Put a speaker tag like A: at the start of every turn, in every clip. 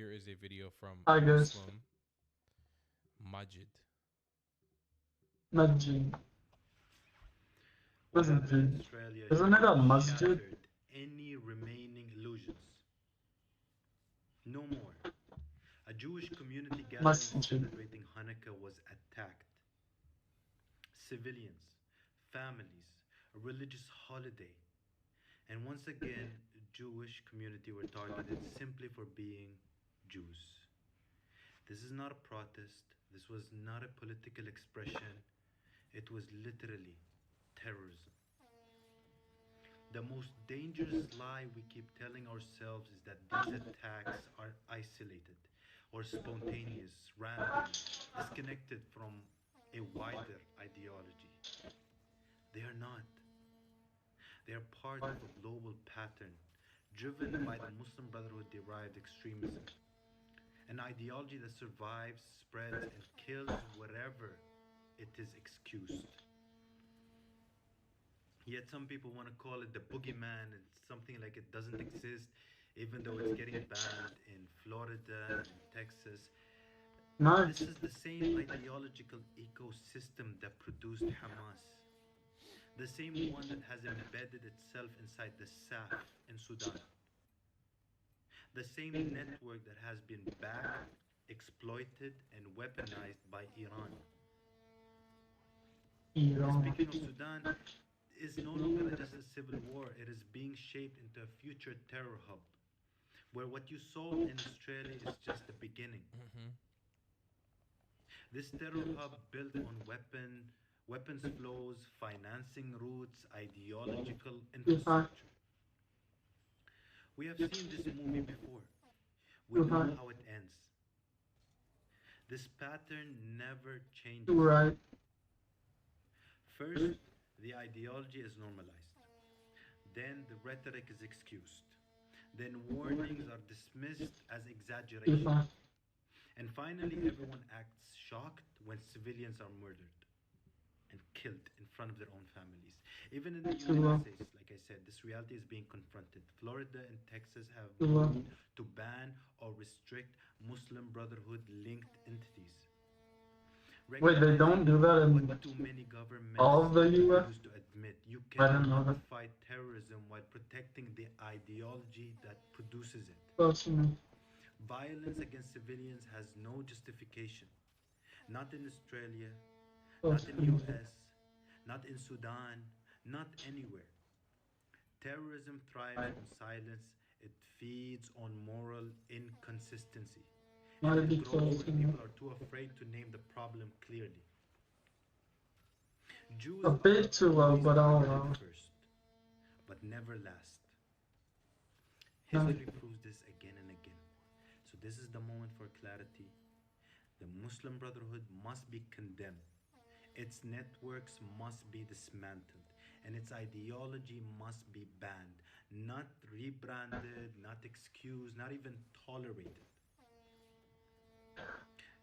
A: Here is a video from
B: I guess
A: Muslim Majid.
B: Najee.
C: What
B: Wasn't
C: happened in
B: it?
C: Australia
B: Isn't it a masjid?
C: shattered any remaining illusions. No more. A Jewish community gathering
B: Masjid.
C: celebrating Hanukkah was attacked. Civilians, families, a religious holiday. And once again, Jewish community were targeted simply for being Jews. This is not a protest. This was not a political expression. It was literally terrorism. The most dangerous lie we keep telling ourselves is that these attacks are isolated or spontaneous, random, disconnected from a wider ideology. They are not. They are part of a global pattern driven by the Muslim Brotherhood derived extremism, an ideology that survives, spreads, and kills wherever it is excused. Yet some people want to call it the boogeyman. It's something like it doesn't exist, even though it's getting banned in Florida and Texas. This
B: Nice.
C: is the same ideological ecosystem that produced Hamas, the same one that has embedded itself inside the SAF in Sudan, the same network that has been backed, exploited, and weaponized by Iran. And
B: Iran.
C: speaking of Sudan, is no longer just a civil war, it is being shaped into a future terror hub where what you saw in Australia is just the beginning. This terror hub built on weapons flows, financing routes, ideological
B: Tuhan.
C: infrastructure. We have seen this movie before. We know
B: Tuhan.
C: how it ends. This pattern never
B: You're
C: changes.
B: right.
C: First, the ideology is normalized. Then the rhetoric is excused. Then warnings are dismissed as exaggeration.
B: Tuhan.
C: And finally, everyone acts shocked when civilians are murdered and killed in front of their own families. Even in the United
B: Tuhan.
C: States, like I said, this reality is being confronted. Florida and Texas have moved
B: Tuhan.
C: to ban or restrict Muslim Brotherhood linked entities,
B: Wait, they don't
C: recognizing
B: do that
C: what
B: in
C: too many
B: all
C: governments
B: of the US?
C: refuse to admit. You
B: I don't know
C: cannot
B: that
C: fight terrorism while protecting the ideology that produces it.
B: personally.
C: Violence against civilians has no justification. Not in Australia, not in
B: Personally.
C: US, not in Sudan, not anywhere. Terrorism thrives on silence. It feeds on moral inconsistency. And
B: Not a
C: it
B: big
C: grows when
B: person.
C: people are too afraid to name the problem clearly.
B: A
C: Jews are
B: bit too low,
C: always
B: but all
C: targeted
B: loud.
C: first, but never last.
B: No.
C: History proves this again and again. So, this is the moment for clarity. The Muslim Brotherhood must be condemned. Its networks must be dismantled, and its ideology must be banned, not rebranded, not excused, not even tolerated.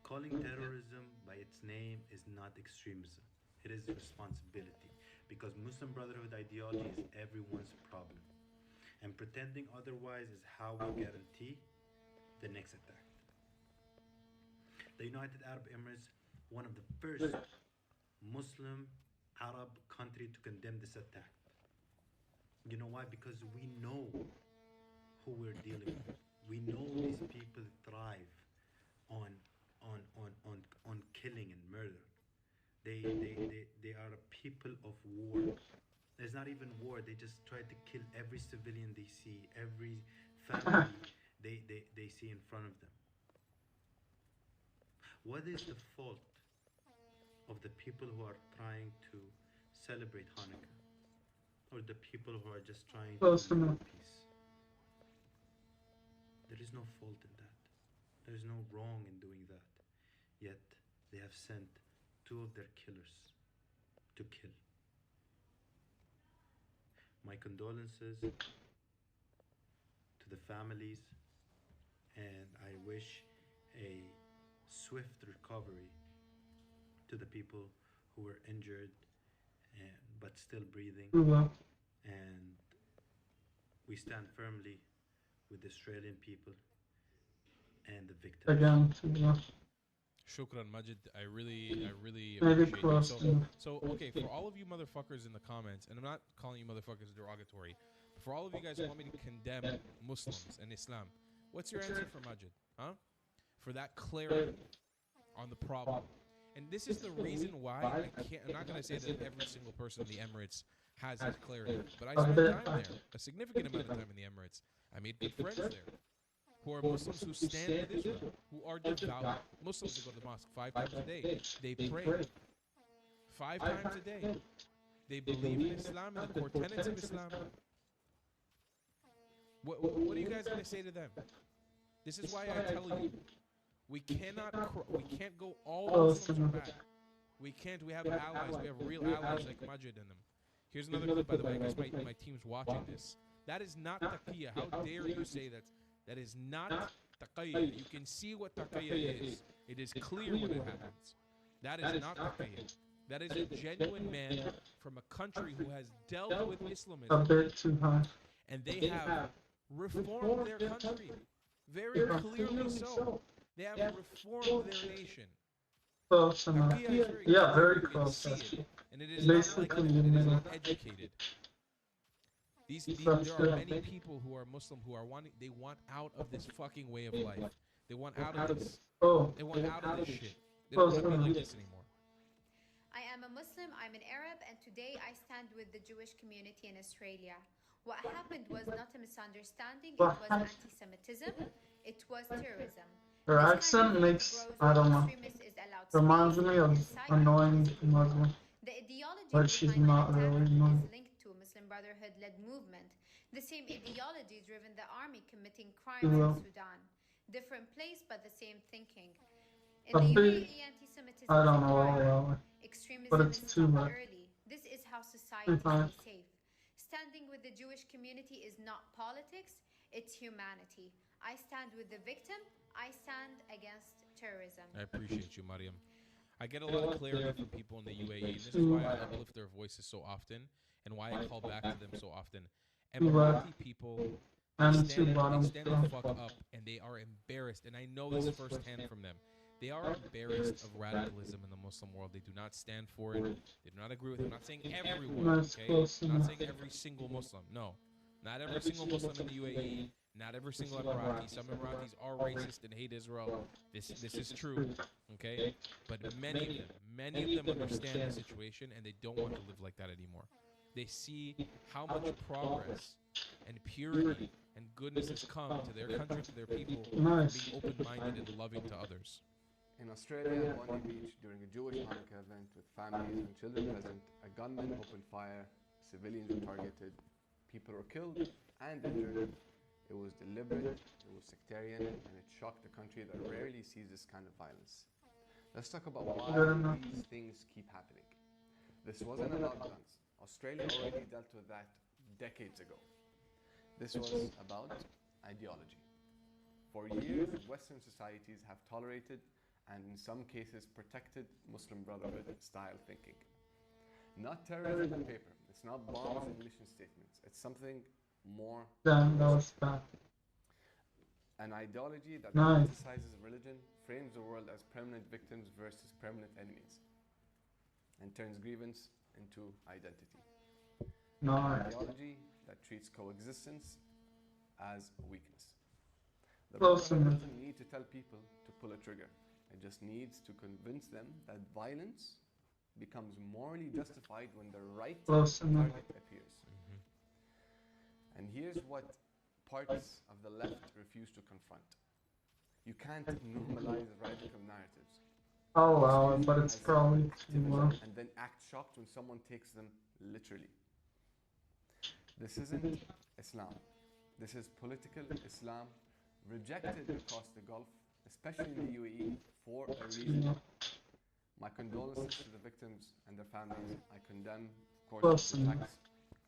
C: Calling terrorism by its name is not extremism, it is responsibility, because Muslim Brotherhood ideology is everyone's problem. And pretending otherwise is how we guarantee the next attack. The United Arab Emirates, one of the first Muslim Arab country to condemn this attack. You know why? Because we know who we're dealing with. We know these people thrive on on killing and murder. They are a people of war. There's not even war. They just try to kill every civilian they see, every family they see in front of them. What is the fault of the people who are trying to celebrate Hanukkah? Or the people who are just trying to
B: Close
C: live
B: enough.
C: in peace? There is no fault in that. There is no wrong in doing that. Yet they have sent two of their killers to kill. My condolences to the families, and I wish a swift recovery to the people who were injured but still breathing.
B: Too low.
C: And we stand firmly with the Australian people, victims.
B: Again, to be honest.
A: Shukran, Majid. I really
B: Maybe
A: appreciate you.
B: close
A: So,
B: to.
A: okay, for all of you motherfuckers in the comments, and I'm not calling you motherfuckers derogatory, but for all of you guys who want me to condemn Muslims and Islam, what's your answer for Majid? Huh? For that clarity on the problem. And this is the reason why I'm not going to say that every single person in the Emirates has that clarity, but I spent time there, a significant amount of time in the Emirates. I made good friends there who are Muslims who stand with Israel, who are devout Muslims who go to the mosque 5 times a day. They pray 5 times a day. They believe in Islam and the core tenets of Islam. What are you guys going to say to them? This is why I tell you, we can't go all Muslims are bad. We can't. We have allies. We have real allies like Majid in them. Here's another clip, by the way. I guess my team's watching this. That is not taqiyya. How dare you say that? That is not taqiyya. You can see what taqiyya is. It is clear when it happens. That is not taqiyya. That is a genuine man from a country who has dealt with
B: A
A: Islamism,
B: bit too high.
A: and they have reformed their country. Very clearly so. They have reformed their nation.
B: Close enough.
A: Taqiyya is very
B: Yeah,
A: clear.
B: very
A: You can
B: close
A: see it.
B: actually.
A: And it is not like
B: Basically,
A: it is
B: you
A: not
B: know.
A: educated. There
B: That's
A: are
B: yeah.
A: many people who are Muslim who are they want out of this fucking way of life. They want out of this.
B: Oh,
A: They want out of this shit. They don't want to be like this anymore.
D: I am a Muslim, I'm an Arab, and today I stand with the Jewish community in Australia. What happened was not a misunderstanding, it was anti-Semitism, it was terrorism.
B: her
D: This
B: accent
D: kind of
B: makes,
D: grows
B: I don't
D: when
B: know,
D: extremists is allowed
B: reminds
D: space
B: me
D: and
B: of
D: incitement
B: annoying
D: to
B: Muslim.
D: The ideology
B: But she's
D: behind
B: not
D: the attack
B: really annoying.
D: is linked to a Muslim Brotherhood-led movement. The same ideology driven the army committing crimes
B: Yeah.
D: in Sudan. Different place, but the same thinking. In
B: A
D: the
B: bit-
D: UAE, anti-Semitism
B: I
D: is
B: don't
D: a
B: know,
D: crime.
B: well,
D: Extremism
B: but
D: is
B: it's too
D: stopped
B: much.
D: early. This is how society
B: Fine.
D: stays safe. Standing with the Jewish community is not politics, it's humanity. I stand with the victim, I stand against terrorism.
A: I appreciate you, Mariam. I get a lot of clarity from people in the UAE. And this is why I uplift their voices so often and why I call back to them so often. Emirati people,
B: And
A: they
B: two
A: stand
B: bottoms
A: the fuck up and they are embarrassed. And I know this firsthand from them. They are embarrassed of radicalism in the Muslim world. They do not stand for it. They do not agree with it. I'm not saying everyone,
B: Nice,
A: okay?
B: close
A: I'm not
B: enough.
A: saying every single Muslim. No. Not every single Muslim in the UAE. Not every single Emirati. Some Emiratis are racist and hate Israel. This is true, okay? But many of them understand the situation and they don't want to live like that anymore. They see how much progress and purity and goodness has come to their country, to their people,
B: Nice.
A: being open-minded and loving to others.
E: In Australia, at Bondi Beach, during a Jewish Hanukkah event with families and children present, a gunman opened fire, civilians were targeted, people were killed and injured. It was deliberate, it was sectarian, and it shocked a country that rarely sees this kind of violence. Let's talk about why these things keep happening. This wasn't about guns. Australia already dealt with that decades ago. This was about ideology. For years, Western societies have tolerated and in some cases protected Muslim Brotherhood style thinking. Not terrorism on paper, it's not bombs and mission statements, it's something more.
B: Damn, that was bad.
E: An ideology that
B: Nice.
E: politicizes religion, frames the world as permanent victims versus permanent enemies, and turns grievance into identity. An
B: Nice.
E: ideology that treats coexistence as a weakness. The
B: Close
E: Brotherhood
B: enough.
E: doesn't need to tell people to pull a trigger. It just needs to convince them that violence becomes morally justified when the right
B: Close enough.
E: target appears. And here's what parts of the left refuse to confront. You can't normalize radical narratives.
B: Oh wow,
E: Excuse
B: but
E: me
B: it's
E: as
B: probably too
E: activism
B: much.
E: and then act shocked when someone takes them literally. This isn't Islam. This is political Islam rejected across the Gulf, especially in the UAE, for a reason. My condolences to the victims and their families. I condemn, of course,
B: Close
E: the
B: enough.
E: attacks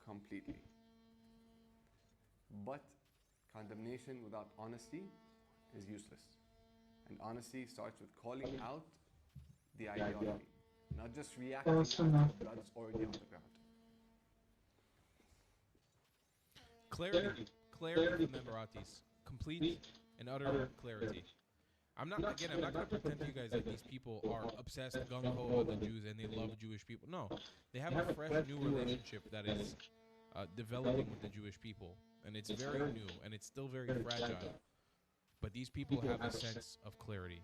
E: completely. But condemnation without honesty is useless. And honesty starts with calling out the ideology, not just reacting
B: Close
E: after
B: enough.
E: the blood is already on the ground.
A: Clarity from the Emiratis. Complete and utter clarity. I'm not going to pretend to you guys that these people are obsessed gung ho about the Jews and they love Jewish people. No, they have a fresh new relationship that is developing with the Jewish people, and it's very new and it's still very fragile. But these people have a sense of clarity.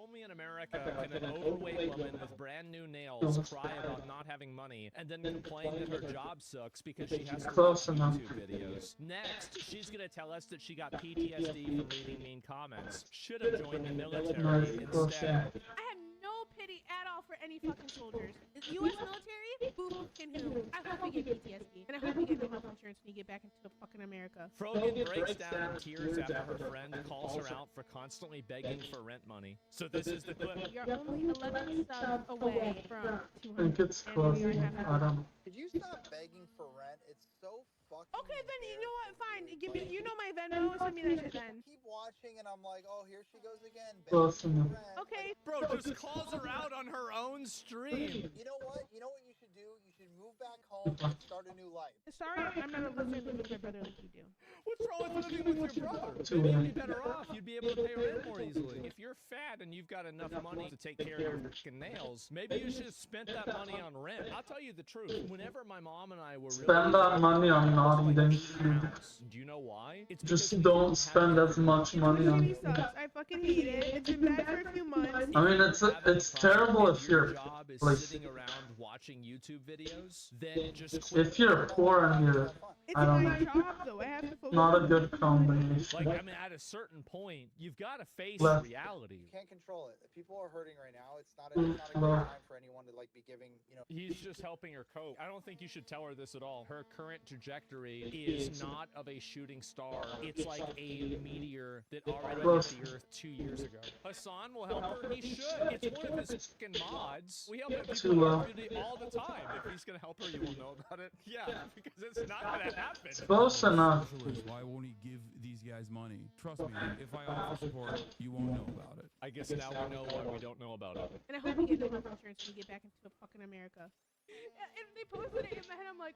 F: Only in America can an overweight woman with brand new nails cry about not having money and then complain that her job sucks because she has to watch YouTube videos. Next, she's gonna tell us that she got PTSD from reading mean comments. Should have joined the military instead.
G: I had no pity at all for any fucking soldiers. The U.S. military, boo fucking who. I hope you get PTSD, and I hope you get no health insurance when you get back into fucking America.
F: Frogan breaks down in tears after her friend calls her out for constantly begging for rent money. So this is the clip.
G: You're only 11 subs away from
B: I
G: 200.
B: think it's close. I don't.
H: Could you stop begging for rent? It's so fucking.
G: Okay, then you know what? Fine. Give me. You know my Venmo. Send me that shit then.
H: Keep watching, and I'm like, oh, here she goes again.
B: Close
H: begging for
B: enough.
H: rent.
G: Okay.
F: Bro just calls her out on her own stream.
H: You know what? You know what you should do? You should move back home and start a new life.
G: Sorry, I'm not a loser living with my brother like you do.
F: What's wrong with living with your brother?
B: Too
F: Maybe you'd
B: late.
F: be better off. You'd be able to pay rent more easily. If you're fat and you've got enough money to take care of your fucking nails, maybe you should have spent that money on rent. I'll tell you the truth. Whenever my mom and I were really
B: Spend that money on not eating food.
F: do you know why? It's
B: Just
F: because we
B: don't
F: didn't
B: spend
F: have
B: as much money on.
G: Shitty sucks. I fucking hate it. It's been bad for a few months.
B: I mean, it's terrible if
F: your
B: you're
F: job is
B: like
F: sitting around watching YouTube videos. Then just quit.
B: if you're poor and you're
G: It's
B: I don't
G: my
B: know.
G: job though. I have to focus.
B: not a
G: on
B: good
G: it.
B: combination.
F: Like, I mean, at a certain point, you've got to face
B: Left.
F: reality.
H: You can't control it. People are hurting right now. It's not a
B: Well.
H: good time for anyone to like be giving. You know.
F: He's just helping her cope. I don't think you should tell her this at all. Her current trajectory is not of a shooting star. It's like a meteor that already hit the Earth 2 years ago. Hassan will help her. He should. It's one of his fucking mods. We help people
B: Too
F: in
B: low.
F: our community all the time. If he's gonna help her, you will know about it. Yeah, because it's not gonna happen.
B: Close enough.
I: Socialist, why won't he give these guys money? Trust me, if I offer support, you won't know about it.
F: I guess now we know why we don't know about it.
G: And I hope you get no health insurance when you get back into fucking America. And they posted it in my head. I'm like,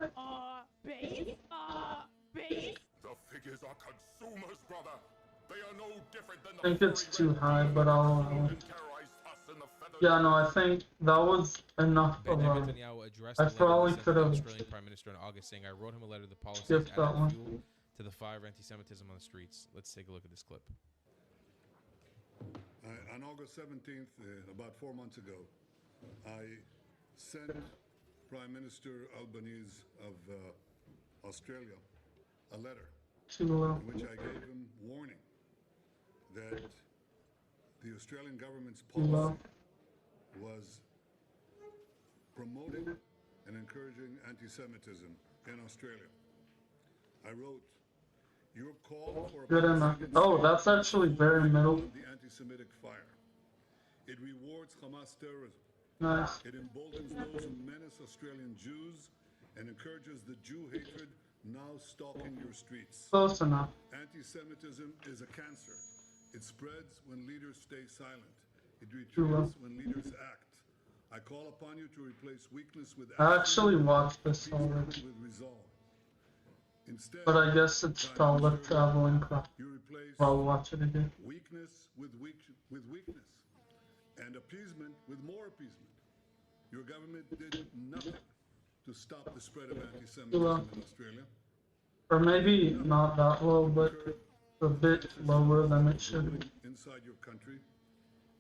G: base, base.
J: The figures are consumers, brother. They are no different than
B: I think it's too high, but I'll. Yeah, no, I think that was enough of
A: Benjamin
B: a.
A: Netanyahu addressed
B: I
A: a letter
B: probably
A: he sent to the
B: could've
A: Australian Prime Minister in August saying, I wrote him a letter to the policies
B: skipped that
A: adding
B: one.
A: fuel to the fire of anti-Semitism on the streets. Let's take a look at this clip.
J: On August 17th, about 4 months ago, I sent Prime Minister Albanese of Australia a letter
B: Too low.
J: in which I gave him warning that the Australian government's policy was promoting and encouraging anti-Semitism in Australia. I wrote, your call for a
B: Good enough.
J: Palestinian
B: Oh,
J: state
B: that's actually very middle.
J: of the anti-Semitic fire. It rewards Hamas terrorism.
B: Nice.
J: It emboldens those who menace Australian Jews and encourages the Jew hatred now stalking your streets.
B: Close enough.
J: Anti-Semitism is a cancer. It spreads when leaders stay silent. It
B: True.
J: retreats when leaders act. I call upon you to replace weakness with
B: I
J: action,
B: actually watched this
J: peace
B: already,
J: with resolve. Instead,
B: but I guess it's
J: Prime
B: still a
J: Minister,
B: traveling crowd.
J: you replace
B: I'll watch it again.
J: weakness with weakness, and appeasement with more appeasement. Your government did nothing to stop the spread of anti-Semitism in Australia.
B: Or maybe not that low, but
J: Curb
B: a bit lower than it should be.
J: inside your country.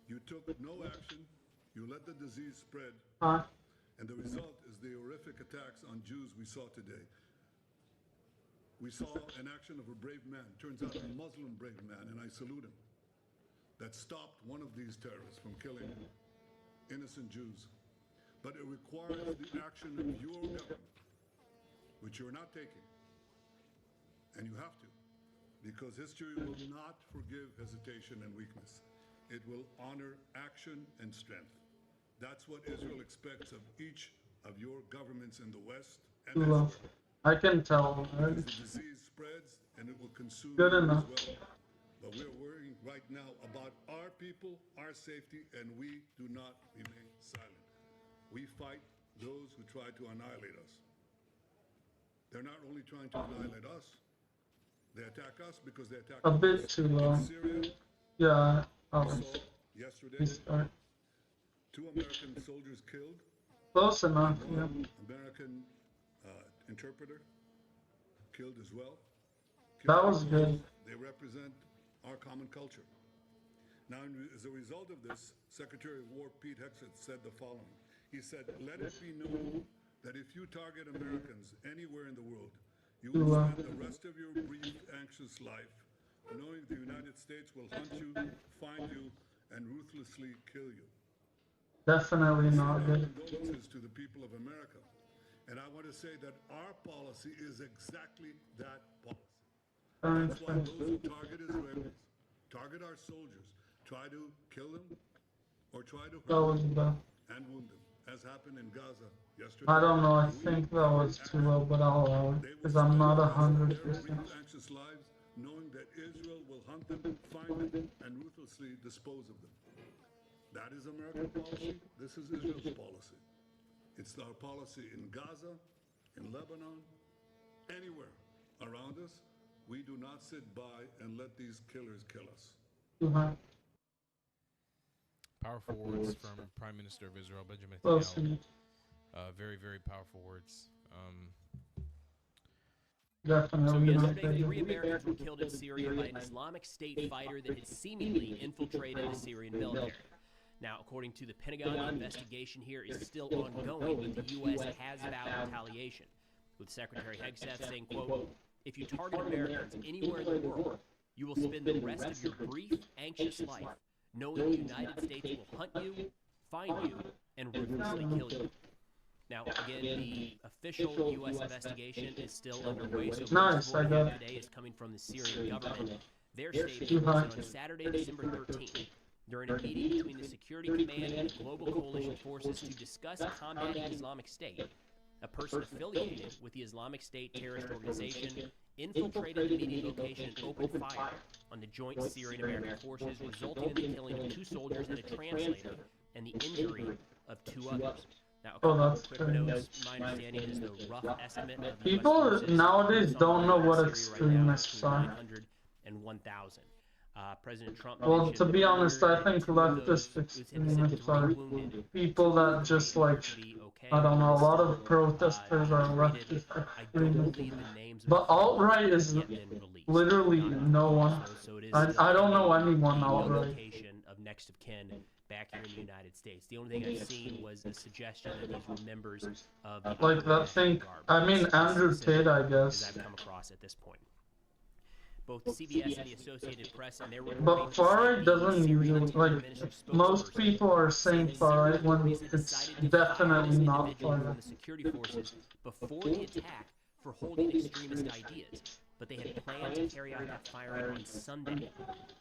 J: You took no action. You let the disease spread,
B: Hi.
J: and the result is the horrific attacks on Jews we saw today. We saw an action of a brave man, turns out a Muslim brave man, and I salute him, that stopped one of these terrorists from killing innocent Jews. But it requires the action of your government, which you're not taking. And you have to, because history will not forgive hesitation and weakness. It will honor action and strength. That's what Israel expects of each of your governments in the West and
B: Too low.
J: elsewhere.
B: I can tell already.
J: As the disease spreads, and it will consume
B: Good
J: you
B: enough.
J: as well. But we're worrying right now about our people, our safety, and we do not remain silent. We fight those who try to annihilate us. They're not only trying to annihilate us, they attack us because they attack
B: A
J: others.
B: bit too low.
J: In Syria,
B: Yeah,
J: We
B: oh,
J: saw yesterday
B: restart.
J: 2 American soldiers killed,
B: Close enough, yeah.
J: one American interpreter killed as well.
B: That
J: Killed
B: was
J: because
B: good.
J: They represent our common culture. Now, as a result of this, Secretary of War Pete Hegseth said the following. He said, "Let it be known that if you target Americans anywhere in the world, you will spend the rest of your brief, anxious life knowing the United States will hunt you, find you, and ruthlessly kill you."
B: Definitely not good.
J: Condolences to the people of America. And I want to say that our policy is exactly that policy. That's why those who target Israelis, target our soldiers, try to kill them or try to
B: That
J: hurt
B: was
J: them
B: bad.
J: and wound them, as happened in Gaza yesterday.
B: I don't know, I think that was too low, but I'll allow it. Because I'm not
J: Their
B: 100%.
J: brief, anxious lives, knowing that Israel will hunt them, find them, and ruthlessly dispose of them. That is American policy. This is Israel's policy. It's our policy in Gaza, in Lebanon, anywhere around us. We do not sit by and let these killers kill us.
A: Powerful words from Prime Minister of Israel, Benjamin
B: Close
A: Netanyahu.
B: enough.
A: Very, very powerful words.
F: So
B: Definitely not
K: yesterday, 3
B: good.
K: Americans were killed in Syria by an Islamic State fighter that had seemingly infiltrated the Syrian military. Now, according to the Pentagon, the investigation here is still ongoing, but the U.S. has vowed retaliation, with Secretary Hegseth saying, quote, "If you target Americans anywhere in the world, you will spend the rest of your brief, anxious life knowing the United States will hunt you, find you, and ruthlessly kill you." Now, again, the official U.S. investigation is still underway, so
B: Nice, I got it.
K: today is coming from the Syrian government. Their statement was that on Saturday, December 13th, during a meeting between the Security Command and Global Coalition forces to discuss combating Islamic State, a person affiliated with the Islamic State terrorist organization infiltrated the meeting location and opened fire on the joint Syrian-American forces, resulting in the killing of 2 soldiers and a translator and the injury of 2 others. Now, a couple
B: that's
K: of quick
B: crazy.
K: notes. My understanding is the rough estimate of the
B: People
K: US forces
B: nowadays
K: on
B: don't know
K: the
B: what
K: Syria right now
B: extremists
K: between
B: are.
K: 900 and 1,000. President Trump
B: Well,
K: mentioned
B: to be honest, I
K: earlier
B: think
K: that 2 of
B: leftist
K: those
B: extremists
K: three
B: are
K: wounded
B: people that just like, I don't know, a lot of protesters are leftist
K: I don't
B: extremists.
K: believe the names of
B: But
K: the
B: alt-right
K: have
B: is
K: yet been released.
B: literally no one.
K: So it is
B: I
K: still
B: don't know
K: pending
B: anyone
K: the
B: alt-right.
K: notification of next of kin back here in the United States. The only thing I've seen was a suggestion that these were members of the
B: Like that thing, I mean Andrew Tate, I
K: as
B: guess.
K: I've come across at this point. Both CBS and the Associated Press and their
B: But far-right doesn't usually, like, most people are saying far-right when it's definitely not
K: from
B: far-right.
K: the security forces before the attack for holding extremist ideas, but they had planned to carry out that firing on Sunday.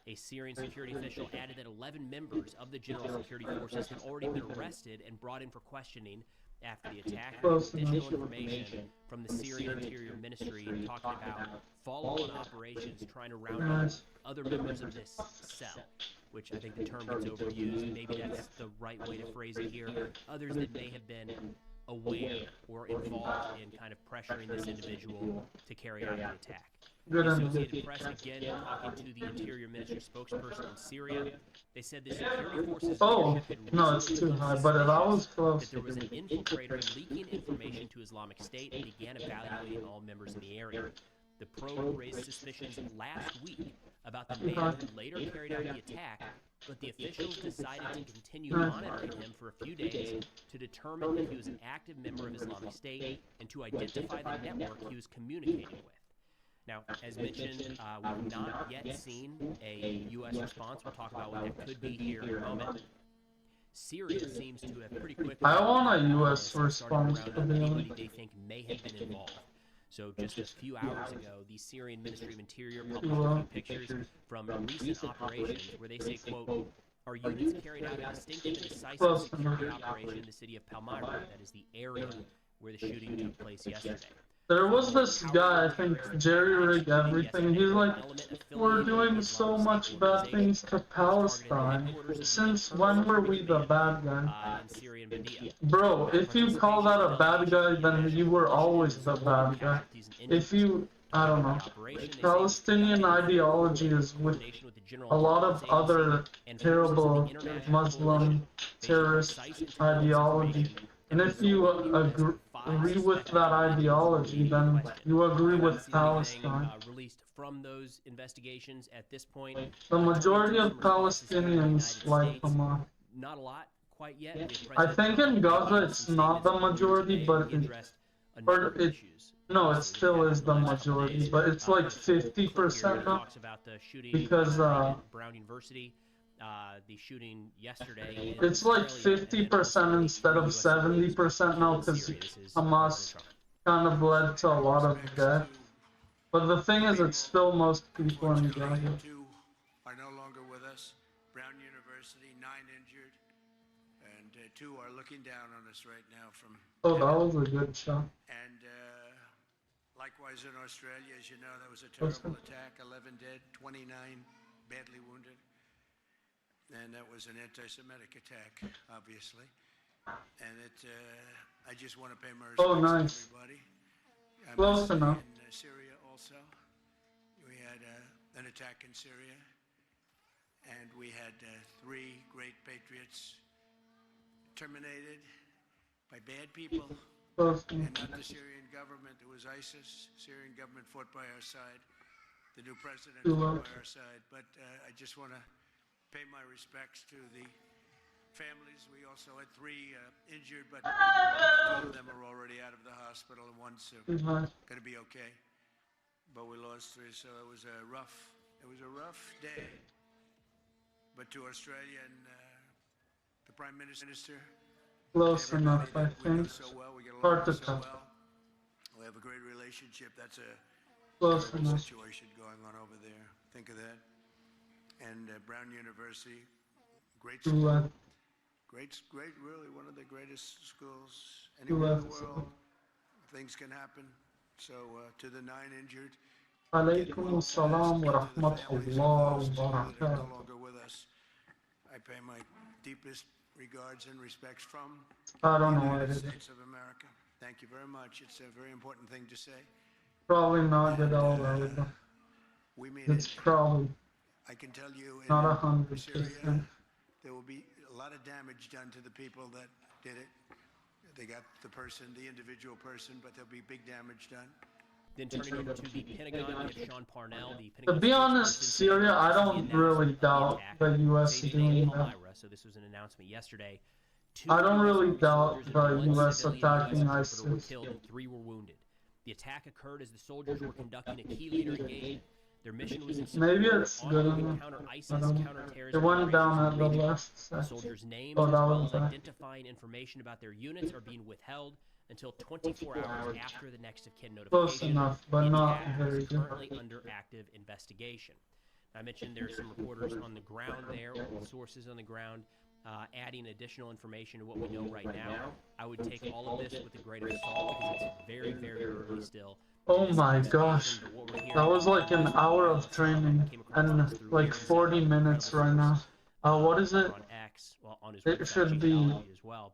K: A Syrian security official added that 11 members of the General Security Forces had already been arrested and brought in for questioning after the attack.
B: Close
K: Additional
B: enough.
K: information from the Syrian Interior Ministry talking about follow-on operations trying to round up
B: Nice.
K: other members of this cell, which I think the term gets overused. Maybe that's the right way to phrase it here. Others that may have been aware or involved in kind of pressuring this individual to carry out the attack.
B: Good
K: The
B: and
K: Associated
B: good.
K: Press, again, talking to the Interior Ministry spokesperson in Syria, they said the security forces
B: Oh,
K: leadership had
B: no, it's
K: recently
B: too high,
K: raised
B: but that was
K: suspicions
B: close.
K: that there was an infiltrator leaking information to Islamic State and began evaluating all members in the area. The probe raised suspicions last week about the man who later carried out the attack, but the officials decided to continue monitoring him for a few days to determine if he was an active member of Islamic State and to identify the network he was communicating with. Now, as mentioned, we've not yet seen a U.S. response. We'll talk about what that could be here in a moment. Syria seems to have pretty quickly...
B: I want a US
K: started
B: response,
K: rounding
B: to
K: up
B: be
K: anybody
B: honest.
K: they think may have been involved. So just a few hours ago, the Syrian Ministry of Interior published a few pictures from recent operations where they say, quote, "Our units carried out a distinctive and decisive security operation in the city of Palmyra, that is the area where the shooting took place yesterday."
B: There was this guy, I think, Jerry Rig Everything, he's like, we're doing so much bad things to Palestine. Since when were we the bad guy?
K: In Syria and Medea.
B: Bro, if you call that a bad guy, then you were always the bad guy. If you I don't know. Palestinian ideology is with a lot of other terrible Muslim terrorist ideology. And if you agree with that ideology, then you agree with Palestine.
K: Released from those investigations at this point.
B: The majority of Palestinians like Hamas.
K: Not a lot quite yet.
B: I think in Gaza it's not the majority, but no, it still is the majority, but it's like 50% now. Because
K: Brown University, the shooting yesterday.
B: It's like 50% instead of 70% now, because Hamas kind of led to a lot of death. But the thing is, it's still most people in Gaza.
L: Are no longer with us. Brown University, 9 injured, and 2 are looking down on us right now from.
B: Oh, that was a good shot.
L: And likewise in Australia, as you know, that was a terrible attack. 11 dead, 29 badly wounded, and that was an anti-Semitic attack, obviously. And I just want to pay my respects to everybody.
B: Close enough.
L: In Syria also, we had an attack in Syria, and we had 3 great patriots terminated by bad people, and not the Syrian government. It was ISIS. Syrian government fought by our side. The new president fought by our side. But I just want to pay my respects to the families. We also had 3 injured, but 2 of them are already out of the hospital, and one's going to be okay. But we lost 3, so it was a rough day. But to Australia and the Prime Minister.
B: Close enough, I think. Hard to tell.
L: We have a great relationship. That's a
B: close enough
L: situation going on over there. Think of that. And Brown University, great school. Great, really one of the greatest schools anywhere in the world. Things can happen. So to the 9 injured.
B: Alaykum assalam wa rahmatullahi wa barakatuh.
L: No longer with us. I pay my deepest regards and respects from
B: I don't know
L: the
B: what it
L: United
B: is.
L: States of America. Thank you very much. It's a very important thing to say.
B: Probably not at all,
L: We mean
B: it's probably
L: I can tell you
B: not
L: in
B: 100%.
L: Syria, there will be a lot of damage done to the people that did it. They got the person, the individual person, but there'll be big damage done.
K: Then turning over to the Pentagon, we have Sean Parnell, the
B: To
K: Pentagon.
B: be honest, Syria, I don't really doubt the U.S. doing that.
K: So this was an announcement yesterday.
B: I don't really doubt the U.S. attacking ISIS.
K: Were killed and 3 were wounded. The attack occurred as the soldiers were conducting a key leader engagement. Their mission was in
B: Maybe it's good enough. I don't know. It went down at the last section.
K: Soldiers' names
B: Oh,
K: as
B: that
K: well
B: was
K: as
B: that.
K: identifying information about their units are being withheld until 24 hours after the next of kin
B: Close
K: notification.
B: enough, but
K: The
B: not
K: attack
B: very
K: is
B: good.
K: currently under active investigation. I mentioned there's some reporters on the ground there, sources on the ground, adding additional information to what we know right now. I would take all of this with a grain of salt because it's very, very early still.
B: Oh my gosh. That was like an hour of training and like 40 minutes right now. What is it? It should be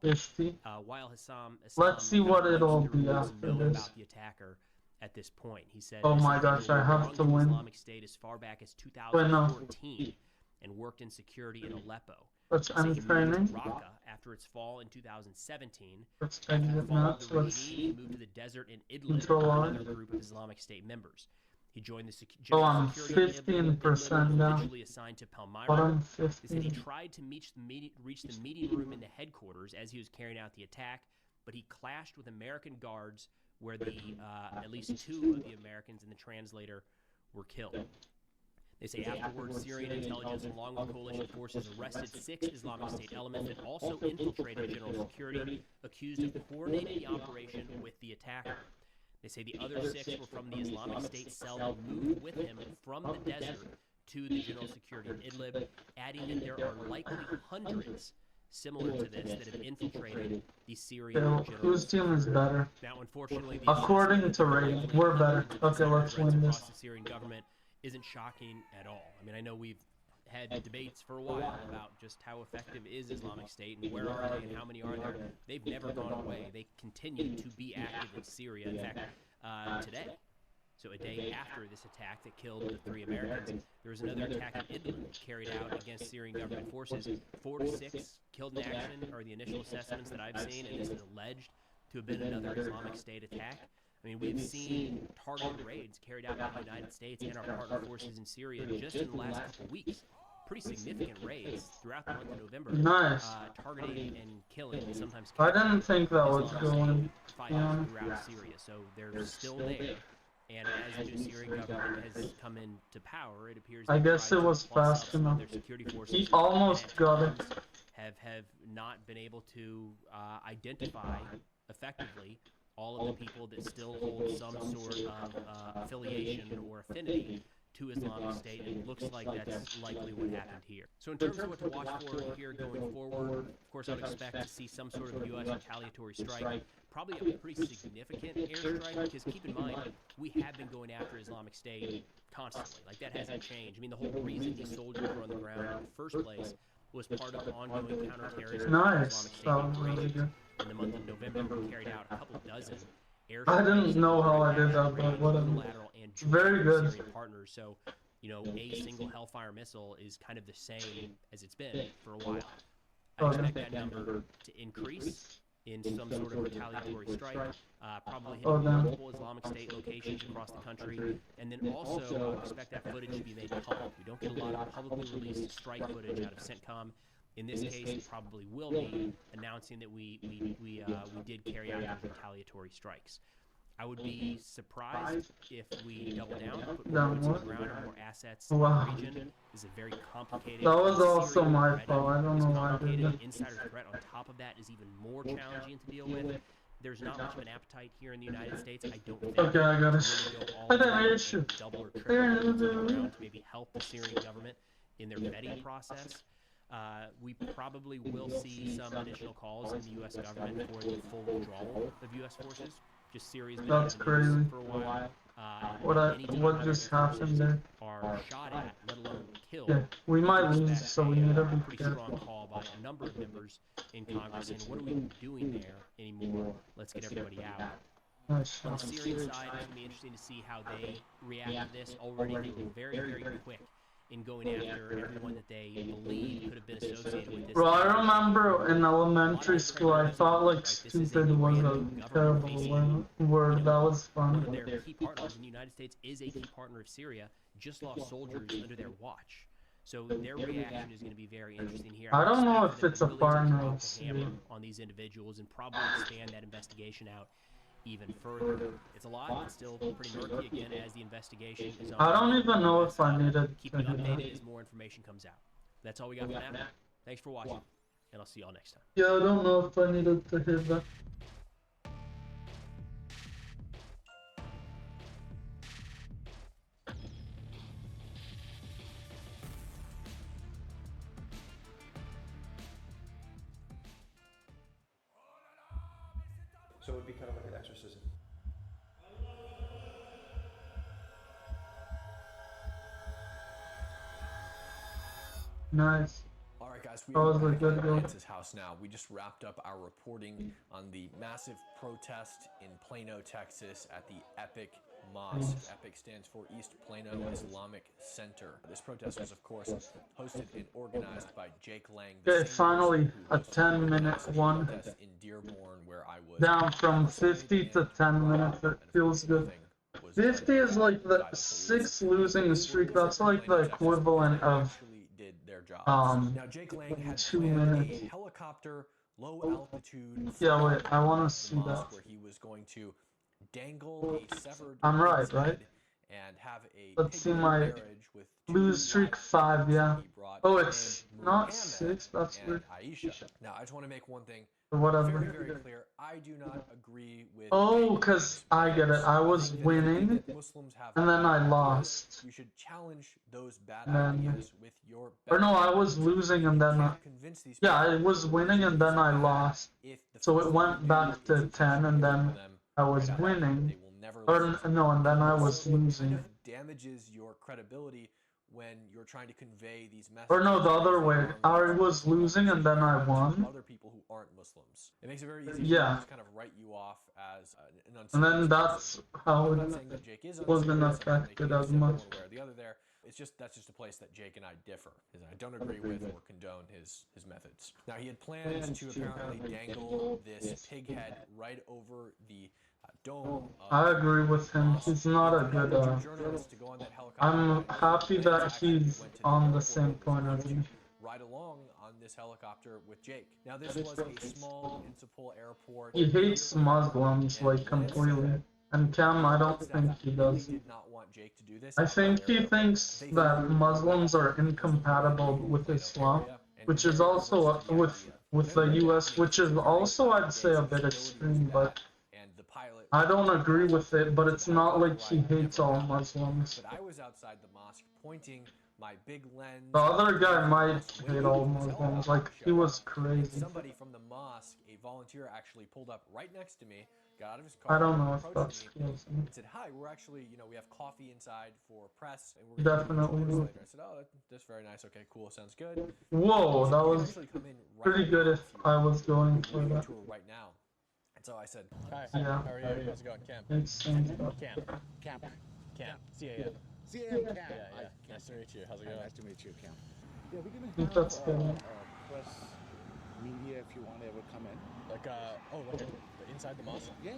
B: 50.
K: While Hassam
B: Let's see what it'll be
K: doesn't
B: after
K: know
B: this.
K: about the attacker at this point. He said,
B: Oh
K: "This
B: my
K: individual
B: gosh, I have
K: belonged
B: to
K: the
B: win.
K: Islamic State as far back as
B: Wait, no.
K: 2014 and worked in security in Aleppo.
B: Let's
K: He said
B: end
K: he moved
B: training.
K: to Raqqa after its fall in 2017.
B: Let's
K: After the
B: exit
K: fall
B: now.
K: of the
B: Let's
K: regime, he moved to the desert in Idlib
B: Control
K: with
B: R.
K: another group of Islamic State members. He joined the
B: Oh, I'm
K: general security in Idlib,
B: 15% down.
K: eventually assigned to Palmyra.
B: But I'm
K: They said he
B: 15.
K: tried to reach the meeting room in the headquarters as he was carrying out the attack, but he clashed with American guards where at least 2 of the Americans and the translator were killed. They say afterwards, Syrian intelligence along with coalition forces arrested 6 Islamic State elements that also infiltrated general security, accused of coordinating the operation with the attacker. They say the other 6 were from the Islamic State cell that moved with him from the desert to the general security in Idlib, adding that there are likely hundreds similar to this that have infiltrated the Syrian
B: Okay,
K: general
B: whose team is better?
K: Now, unfortunately, the
B: According to rating, we're better. Okay, let's win this.
K: across the Syrian government isn't shocking at all. I mean, I know we've had debates for a while about just how effective is Islamic State and where are they and how many are there. They've never gone away. They continue to be active in Syria. In fact, today, So a day after this attack that killed the 3 Americans, there was another attack in Idlib carried out against Syrian government forces. 4 to 6 killed in action are the initial assessments that I've seen, and this is alleged to have been another Islamic State attack. I mean, we've seen targeted raids carried out by the United States and our partner forces in Syria just in the last couple of weeks. Pretty significant raids throughout the month of November.
B: Nice.
K: Targeting and killing, and sometimes
B: I didn't think that was
K: Islamic
B: going.
K: State fighters throughout Syria. So they're still there. And as the new Syrian government has come into power, it appears
B: I guess it was fast enough.
K: their security forces
B: He almost got it.
K: have not been able to identify effectively all of the people that still hold some sort of affiliation or affinity to Islamic State, and it looks like that's likely what happened here. So in terms of what to watch for here going forward, of course I would expect to see some sort of U.S. retaliatory strike, probably a pretty significant airstrike, because keep in mind, we have been going after Islamic State constantly. Like, that hasn't changed. I mean, the whole reason these soldiers were on the ground in the first place was part of ongoing counterterrorism.
B: Nice. That was really good.
K: In the month of November, we carried out a couple dozen air
B: I didn't know how I did that, but whatever. Very good.
K: Syrian partners. So, you know, a single Hellfire missile is kind of the same as it's been for a while. I expect that number to increase in some sort of retaliatory strike, probably hitting multiple Islamic State locations across the country, and then also I would expect that footage to be made public. We don't get a lot of publicly released strike footage out of CENTCOM. In this case, it probably will be announcing that we did carry out those retaliatory strikes. I would be surprised if we double down, put more boots on the ground, or more assets in the region. This is a very complicated.
B: That was also my fault. I don't know why I did that.
K: An insider threat on top of that is even more challenging to deal with. There's not much of an appetite here in the United States. I don't think.
B: Okay, I got it. I
K: double or triple to maybe help the Syrian government in their vetting process. We probably will see some additional calls in the U.S. government for the full withdrawal of U.S. forces. Just Syria's been
B: That's crazy.
K: for a while.
B: What just happened there?
K: Are shot at, let alone killed.
B: Yeah, we might lose, so we need to be
K: pretty
B: careful.
K: strong call by a number of members in Congress. And what are we doing there anymore? Let's get everybody out.
B: Nice.
K: On the Syrian side, it's going to be interesting to see how they react to this. Already, they were very, very quick in going after everyone that they believe could have been associated with this.
B: Bro, I remember in elementary school, I thought like stupid was a terrible word. That was
K: One of
B: fun.
K: their key partners in the United States is a key partner of Syria, just lost soldiers under their watch. So their reaction is going to be very interesting here.
B: I don't know
K: expect
B: if
K: them
B: it's a
K: to really
B: partner
K: drop
B: of
K: the hammer
B: Syria.
K: on these individuals and probably expand that investigation out even further. It's a lot. It's still pretty murky again as the investigation is on.
B: I don't even know if I needed
K: Keep
B: to
K: you
B: do that.
K: updated as more information comes out. That's all we got for now. Thanks for watching, and I'll see y'all next time.
B: Yeah, I don't know if I needed to hit that.
M: So it would be kind of like an exorcism.
B: Nice.
N: All right, guys, we
B: That was
N: are
B: a
N: back
B: good
N: at
B: goal.
N: Lance's house now. We just wrapped up our reporting on the massive protest in Plano, Texas at the Epic Mosque.
B: Nice.
N: Epic stands for East Plano Islamic Center. This protest was, of course, hosted and organized by Jake Lang. the
B: Okay,
N: same
B: finally,
N: person who
B: a
N: hosted
B: 10-minute
N: massive
B: one.
N: protest in Dearborn, where I was
B: Down from 50 to 10 minutes, it feels good. 50 is like the 6th losing streak. That's like the equivalent of
N: did their job.
B: now
N: Jake Lang had
B: 2
N: planned
B: minutes.
N: a helicopter low altitude
B: Yeah, wait, I want to
N: the
B: see
N: mosque
B: that.
N: where he was going to dangle a severed
B: I'm right,
N: pig's
B: right?
N: head and have a
B: Let's see
N: pig
B: my
N: marriage with
B: lose streak 5, yeah. Oh, it's not 6, that's weird.
N: Aisha. Now, I just want to make one thing
B: Whatever.
N: very, very clear. I do not agree with.
B: Oh, because I get it. I was winning,
N: Muslims have
B: and then I lost.
N: You should challenge those bad
B: And then,
N: ideas with your.
B: or no, I was losing and then yeah, I was winning and then I lost. So it went back to 10 and then I was winning. Or no, and then I was losing.
N: Damages your credibility when you're trying to convey these messages.
B: Or no, the other way. I was losing and then I won.
N: Other people who aren't Muslims. It makes it very easy
B: Yeah.
N: to just kind of write you off as an
B: And
N: uncivilized
B: then that's how
N: I'm
B: it
N: not saying that Jake is
B: wasn't
N: uncivilized, I'm not
B: affected
N: making a
B: as
N: statement
B: much.
N: one way or the other there. That's just a place that Jake and I differ. Is I don't agree with or condone his methods. Now he had planned to apparently dangle this pig head right over the dome.
B: I agree with him. He's not a good. I'm happy that he's on the same point as me.
N: Ride along on this helicopter with Jake. Now this was a small Interpol airport.
B: He hates Muslims like completely. And Cam, I don't think he does. I think he thinks that Muslims are incompatible with Islam, which is also with the US, which is also, I'd say, a bit extreme, but I don't agree with it, but it's not like he hates all Muslims.
N: But I was outside the mosque pointing my big lens.
B: The other guy might hate all Muslims, like, he was crazy.
N: Somebody from the mosque, a volunteer, actually pulled up right next to me, got out of his car,
B: I don't know if
N: approached
B: that's
N: me,
B: close.
N: and said, "Hi, we're actually, we have coffee inside for press, and we're gonna
B: Definitely.
N: do later." I said, "Oh, that's very nice. Okay, cool, sounds good."
B: Whoa, that was pretty good if I was going for that.
N: Tour right now. And so I said,
O: "Hi,
B: Yeah.
O: how are you? How's it going, Cam?"
B: Makes sense.
O: Camp. C-A-M.
H: C-A-M, Cam.
O: Yeah. Nice to meet you. How's it going?
H: Nice to meet you, Cam. Yeah, we're
B: think
H: gonna
B: that's
H: have
B: good.
H: press media if you want to ever come in.
O: Like, inside the mosque?
H: Yeah.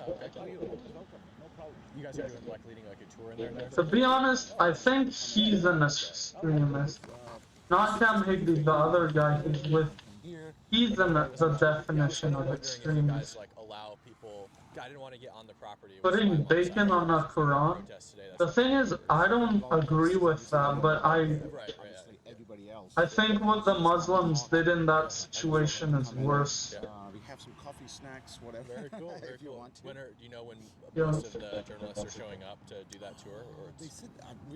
O: Okay.
H: Oh, you're always welcome. No problem.
O: You guys are doing, leading, a tour in there?
B: To be honest, I think he's an extremist. Not Cam Higby, the other guy he's with. He's the definition of extremist.
O: Allow people... I didn't want to get on the property.
B: Putting bacon on a Quran. The thing is, I don't agree with that, but I think what the Muslims did in that situation is worse.
H: We have some coffee, snacks, whatever.
O: Very cool.
H: If you want to.
O: Do you know when
B: Yeah.
O: most of the journalists are showing up to do that tour? Or
H: They
O: it's...
H: said,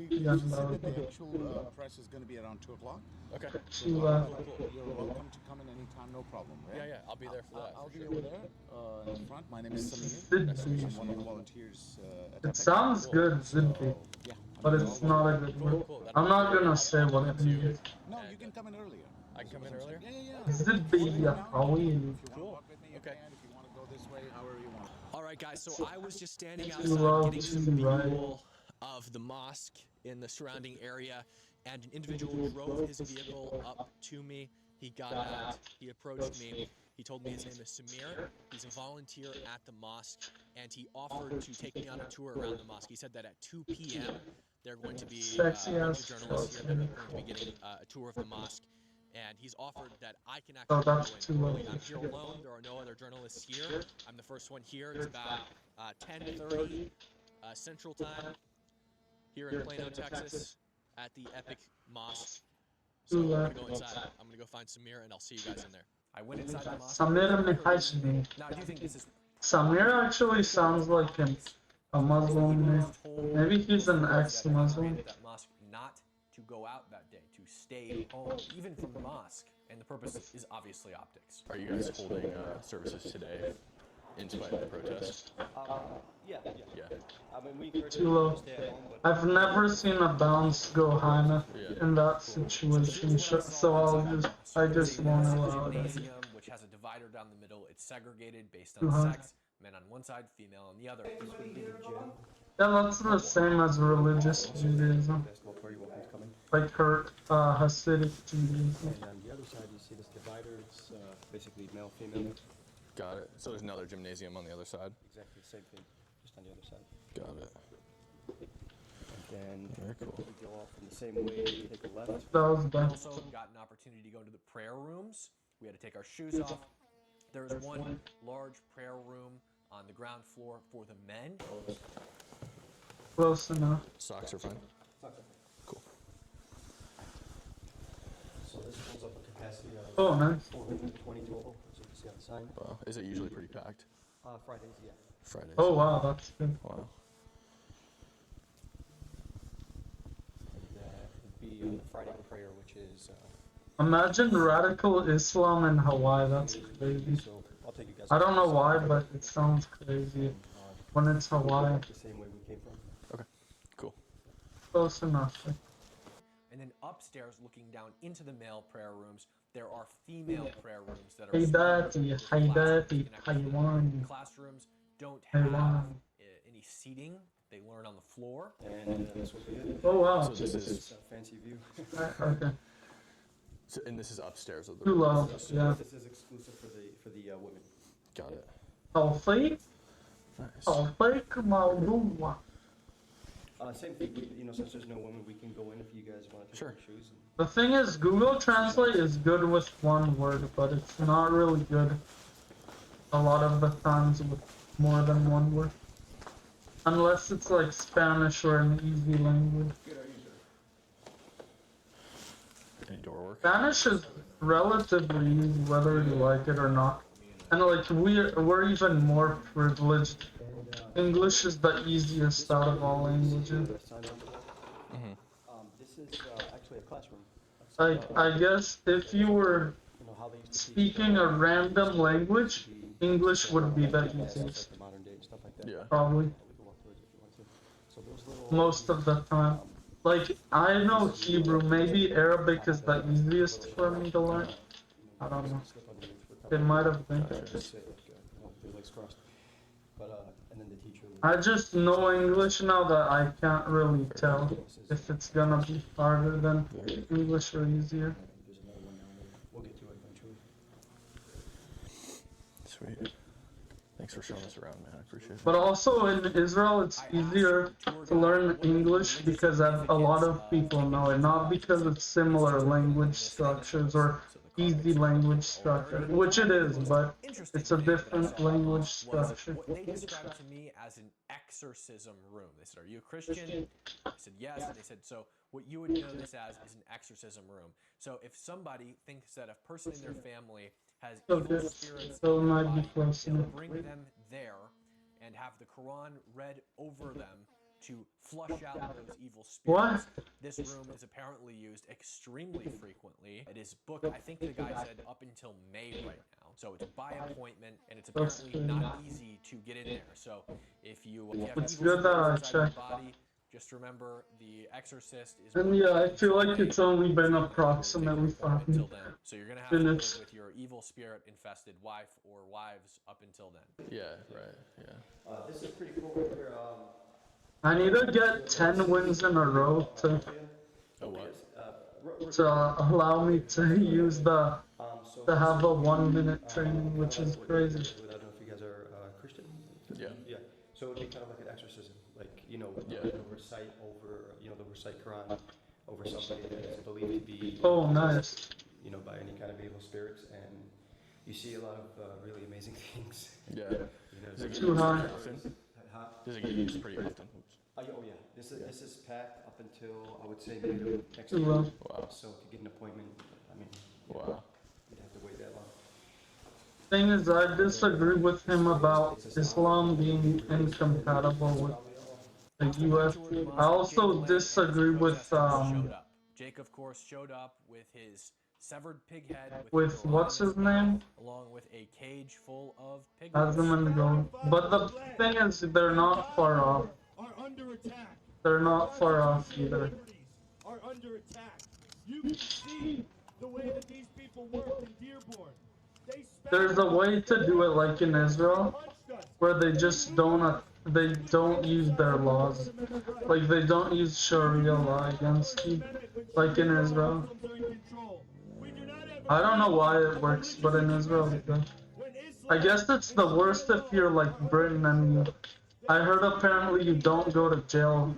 B: Yeah,
H: said
B: no.
H: that the actual press is going to be around 2 o'clock.
O: Okay.
B: She
H: You're
B: left.
H: welcome to come in anytime, no problem, right?
O: Yeah, I'll be there for that.
H: I'll
O: for
H: be
O: sure.
H: over there in the front. My name is Samir.
B: Zidbi.
H: I'm one of the volunteers at
B: It
H: Epic.
B: sounds good, Zidbi,
H: Yeah.
B: but it's not a good word. I'm not gonna say what it means.
H: No, you can come in earlier.
O: I can come in earlier?
H: Yeah.
B: Zidbi, yeah, Haween.
O: Cool. Okay.
H: If you want to go this way, however you want.
K: All right, guys, so I was just standing
B: You
K: outside
B: love
K: getting some
B: to ride.
K: view of the mosque in the surrounding area, and an individual drove his vehicle up to me. He got out, he approached me. He told me his name is Samir. He's a volunteer at the mosque, and he offered to take me on a tour around the mosque. He said that at 2 p.m. there are going to be a
B: Sexy
K: bunch
B: ass
K: of journalists here that are
B: fucking-
K: going to be getting a tour of the mosque. And he's offered that I can
B: Oh,
K: actually
B: that's
K: go
B: too
K: in
B: low.
K: early. I'm here alone. There are no other journalists here. I'm the first one here. It's about 10:30 Central Time here in Plano, Texas, at the Epic Mosque. So I'm gonna go inside. I'm gonna go find Samir, and I'll see you guys in there.
N: I went inside the mosque.
B: Samir Mihajmi.
N: Now, do you think this is
B: Samir actually sounds like a Muslim name. Maybe he's an ex-Muslim.
N: that mosque not to go out that day, to stay home, even from the mosque? And the purpose is obviously optics.
O: Are you guys holding services today in spite of the protest?
M: Yeah.
O: Yeah.
M: I mean, we encourage
B: Too low.
M: people to stay at home, but
B: I've never seen a bounce go high enough in that situation, so I just won't allow it.
N: Gymnasium, which has a divider down the middle. It's segregated based on
B: Uh-huh.
N: sex. Men on one side, female on the other.
M: this would be the gym.
B: Yeah, that's the same as religious Judaism,
M: Basketball court, you're welcome to come in.
B: like her Hasidic Judaism.
M: And on the other side, you see this divider. It's basically male, female.
O: Got it. So there's another gymnasium on the other side?
M: Exactly the same thing, just on the other side.
O: Got it.
M: And
O: Very cool.
M: we go off in the same way, you take a left.
B: That was
N: We
B: bad.
N: also got an opportunity to go into the prayer rooms. We had to take our shoes off. There was one large prayer room on the ground floor for the men.
B: Close enough.
O: Socks are fine? Cool.
M: So this pulls up a capacity of
B: Oh, nice.
M: 420 total, as you can see on the sign.
O: Wow. Is it usually pretty packed?
M: Fridays, yeah.
O: Fridays.
B: Oh wow, that's good.
O: Wow.
M: And it'd be on the Friday prayer, which is.
B: Imagine radical Islam in Hawaii. That's crazy.
M: So I'll take you guys.
B: I don't know why, but it sounds crazy when it's Hawaii.
M: The same way we came from.
O: Okay. Cool.
B: Close enough.
N: And then upstairs, looking down into the male prayer rooms, there are female prayer rooms that are
B: Haydati, Haydati, Haywani.
N: classrooms don't have
B: Haywan.
N: any seating. They learn on the floor.
M: And this will be it.
B: Oh wow.
O: So this is
M: a fancy view.
B: Okay.
O: so, and this is upstairs of the
B: Too
O: room.
B: low. Yeah.
M: This is exclusive for the women.
O: Got it.
B: Tawfiq.
O: Nice.
B: Tawfiq Mawdua.
M: Same thing. Since there's no women, we can go in if you guys want to take your shoes.
B: The thing is, Google Translate is good with one word, but it's not really good a lot of the times with more than one word. Unless it's like Spanish or an easy language.
O: Any door work?
B: Spanish is relatively easy whether you like it or not. And like we're even more privileged. English is the easiest out of all languages.
M: This is actually a classroom.
B: Like I guess if you were speaking a random language, English would be the easiest.
O: Yeah.
B: Probably. Most of the time. Like, I know Hebrew, maybe Arabic is the easiest for me to learn. I don't know. It might have been. I just know English now that I can't really tell if it's gonna be harder than English or easier.
O: Sweet. Thanks for showing us around, man. I appreciate it.
B: But also in Israel, it's easier to learn English because a lot of people know it, not because of similar language structures or easy language structure, which it is, but it's a different language structure.
N: What they described to me as an exorcism room. They said, "Are you a Christian?" I said, "Yes." And they said, "So what you would know this as is an exorcism room." So if somebody thinks that a person in their family has evil spirits
B: So
N: in their
B: might be
N: body,
B: close
N: they'll
B: enough.
N: bring them there and have the Quran read over them to flush out those evil spirits.
B: What?
N: This room is apparently used extremely frequently. It is booked, I think the guy said, up until May right now. So it's by appointment, and it's apparently not easy to get in there. So if you have
B: It's
N: evil
B: good that I
N: spirits inside your
B: checked.
N: body, just remember the exorcist is
B: And yeah, I feel like it's only been approximately 5
N: until then. So you're gonna have to
B: minutes.
N: live with your evil spirit infested wife or wives up until then.
O: Yeah, right, yeah.
M: This is pretty cool right here.
B: I need to get 10 wins in a row to allow me to use the to have a 1 minute training, which is crazy.
M: I don't know if you guys are Christian.
O: Yeah.
M: Yeah. So it'd be kind of like an exorcism, like recite over, the recite Quran over somebody that is believed to be.
B: Oh, nice.
M: By any kind of evil spirits, and you see a lot of really amazing things.
O: Yeah. Does it get
B: Too
O: used
B: high.
O: pretty often? Does it get used pretty often?
M: Oh yeah. This is packed up until I would say maybe next
B: Too
M: year.
B: low.
O: Wow.
M: So to get an appointment, I mean,
O: Wow.
M: you'd have to wait that long.
B: Thing is, I disagree with him about Islam being incompatible with the U.S. I also disagree with
N: Jake, of course, showed up with his severed pig head
B: with what's his name?
N: along with a cage full of pig
B: Azim and Gold. But the thing is, they're not far off. They're not far off either.
P: Are under attack. You can see the way that these people work in Dearborn.
B: There's a way to do it like in Israel, where they just don't use their laws. Like they don't use Sharia law against you, like in Israel. I don't know why it works, but in Israel it does. I guess it's the worst if you're like Britain and I heard apparently you don't go to jail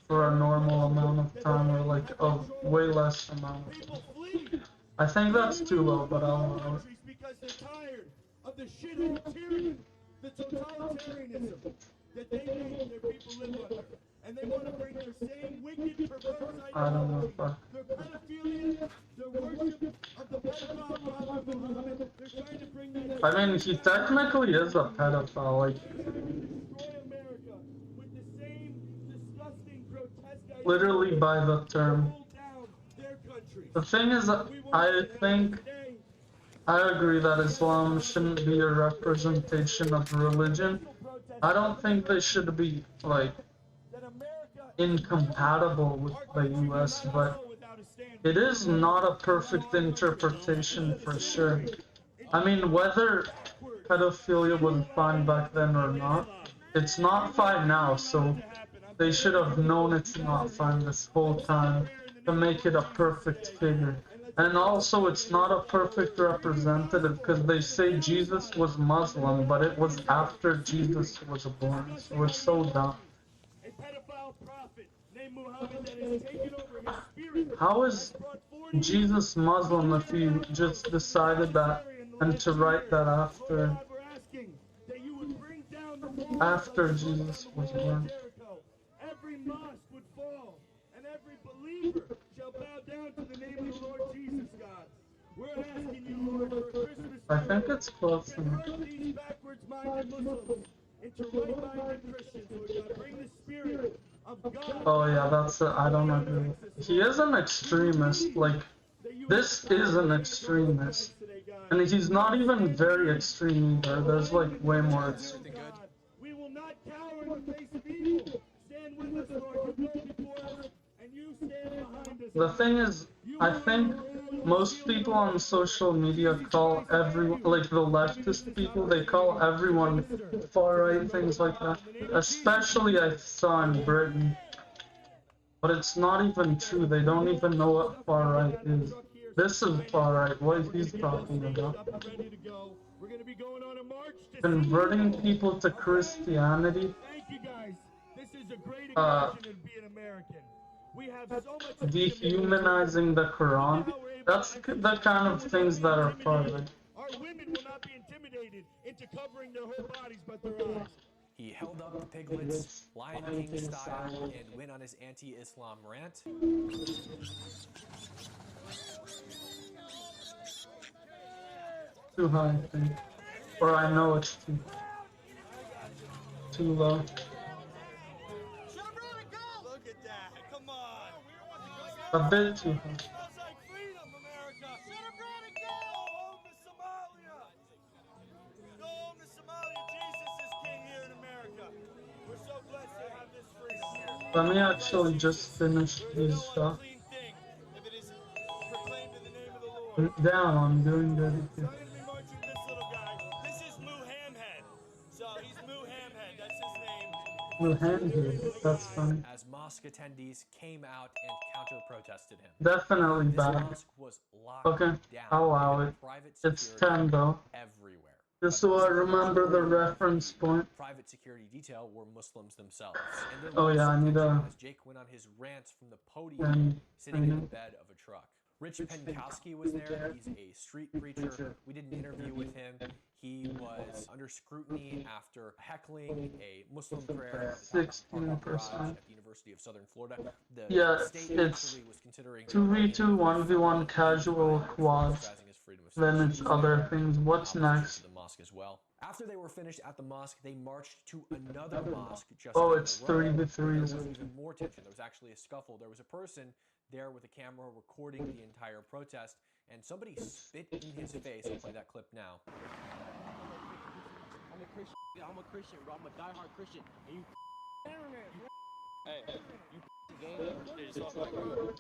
B: for a normal amount of time or like a way less amount of time. I think that's too low, but I don't know.
P: Because they're tired of the shithole tyranny, the totalitarianism that they made their people live under. And they want to bring their same wicked, perverse
B: I don't know if I...
P: their pedophilia, their worship of the pedophile prophet Muhammad. They're trying to bring that
B: I mean, he technically is a pedophile, like... Literally by the term. The thing is, I agree that Islam shouldn't be a representation of religion. I don't think they should be, like, incompatible with the US, but it is not a perfect interpretation for sure. I mean, whether pedophilia was fine back then or not, it's not fine now, so they should have known it's not fine this whole time to make it a perfect figure. And also, it's not a perfect representative because they say Jesus was Muslim, but it was after Jesus was born, so it's so dumb. How is Jesus Muslim if you just decided that and to write that after Jesus was born?
P: Every mosque would fall, and every believer shall bow down to the name of the Lord Jesus, God. We're asking you, Lord, for Christmas.
B: I think it's close enough.
P: Turn these backwards-minded Muslims into right-minded Christians, Lord God. Bring the spirit of God.
B: Oh yeah, that's it. I don't agree. He is an extremist. Like, this is an extremist. And he's not even very extreme either. There's like way more extreme.
P: We will not cower in the face of evil. Stand with us, Lord. You go before us, and you stand behind us.
B: The thing is, I think most people on social media call everyone, like the leftist people, they call everyone far-right, things like that. Especially I saw in Britain. But it's not even true. They don't even know what far-right is. This is far-right. What he's talking about. Converting people to Christianity. Dehumanizing the Quran. That's the kind of things that are far-right.
P: Our women will not be intimidated into covering their whole bodies but their eyes.
N: He held up the piglets, Lion King style, and went on his anti-Islam rant.
B: Too high, I think. Or I know it's too low.
H: Look at that. Come on.
B: A bit too high. Let me actually just finish these shots. Down, I'm doing dirty too.
P: This is Muhammad. So he's Muhammad, that's his name.
B: Muhammad, that's funny.
N: As mosque attendees came out and counter-protested him.
B: Definitely
N: This
B: bad.
N: mosque was locked
B: Okay,
N: down,
B: I'll allow
N: given
B: it.
N: private
B: It's
N: security
B: 10 though.
N: everywhere.
B: Just so I remember the reference point.
N: Private security detail were Muslims themselves. And
B: Oh yeah, I need a...
N: as Jake went on his rants from the podium, sitting in the bed of a truck. Rich Penkowski was there. He's a street preacher. We did an interview with him. He was under scrutiny after heckling a Muslim prayer at the top of at the University of Southern Florida. The
B: Yeah,
N: state
B: it's
N: actually was considering
B: 2v2, 1v1 casual quads. Then it's other things. What's next?
N: the mosque as well. After they were finished at the mosque, they marched to another mosque just
B: Oh,
N: down
B: it's
N: the road.
B: 3v3s.
N: There was even more tension. There was actually a scuffle. There was a person there with a camera recording the entire protest, and somebody spit in his face. I'll play that clip now.
Q: I'm a Christian. I'm a Christian, bro. I'm a diehard Christian. And you hey, you game. Dude, just walk away, bro.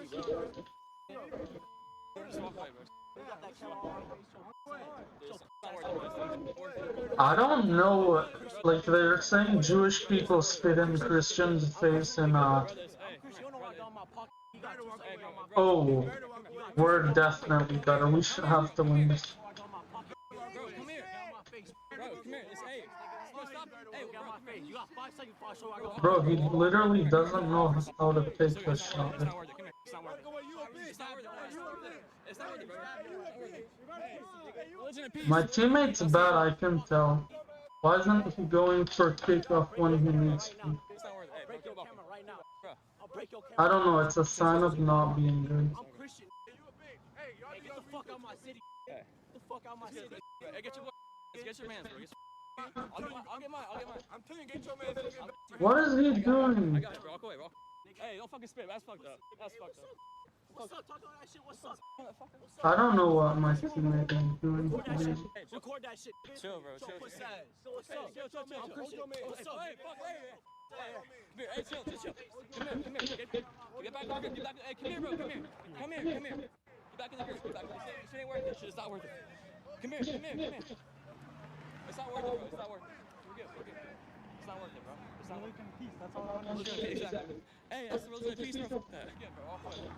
B: I don't know, like they're saying Jewish people spit in Christians' face and oh, we're definitely better. We should have to win this. Bro, he literally doesn't know how to take the shot. My teammate's bad, I can tell. Why isn't he going for kickoff when he needs to? I don't know, it's a sign of not being good. What is he doing?
Q: Hey, don't fucking spit. That's fucked up. That's fucked up. What's up? Talk all that shit. What's up? What's
B: I don't know what my teammate is doing.
Q: Record that shit. Chill, bro. Chill. What's up? What's up? I'm Christian. What's up? Hey, fuck, hey, hey, chill. Come here. Get back in the group. Hey, come here, bro. Come here. Get back in the group. This shit ain't worth it. Shit is not worth it. Come here. It's not worth it, bro. It's not worth it. We're good. It's not worth it, bro. It's not worth it. Peace. That's all I want to do. Exactly. Hey, that's the religion of peace, bro. Again, bro. All for it.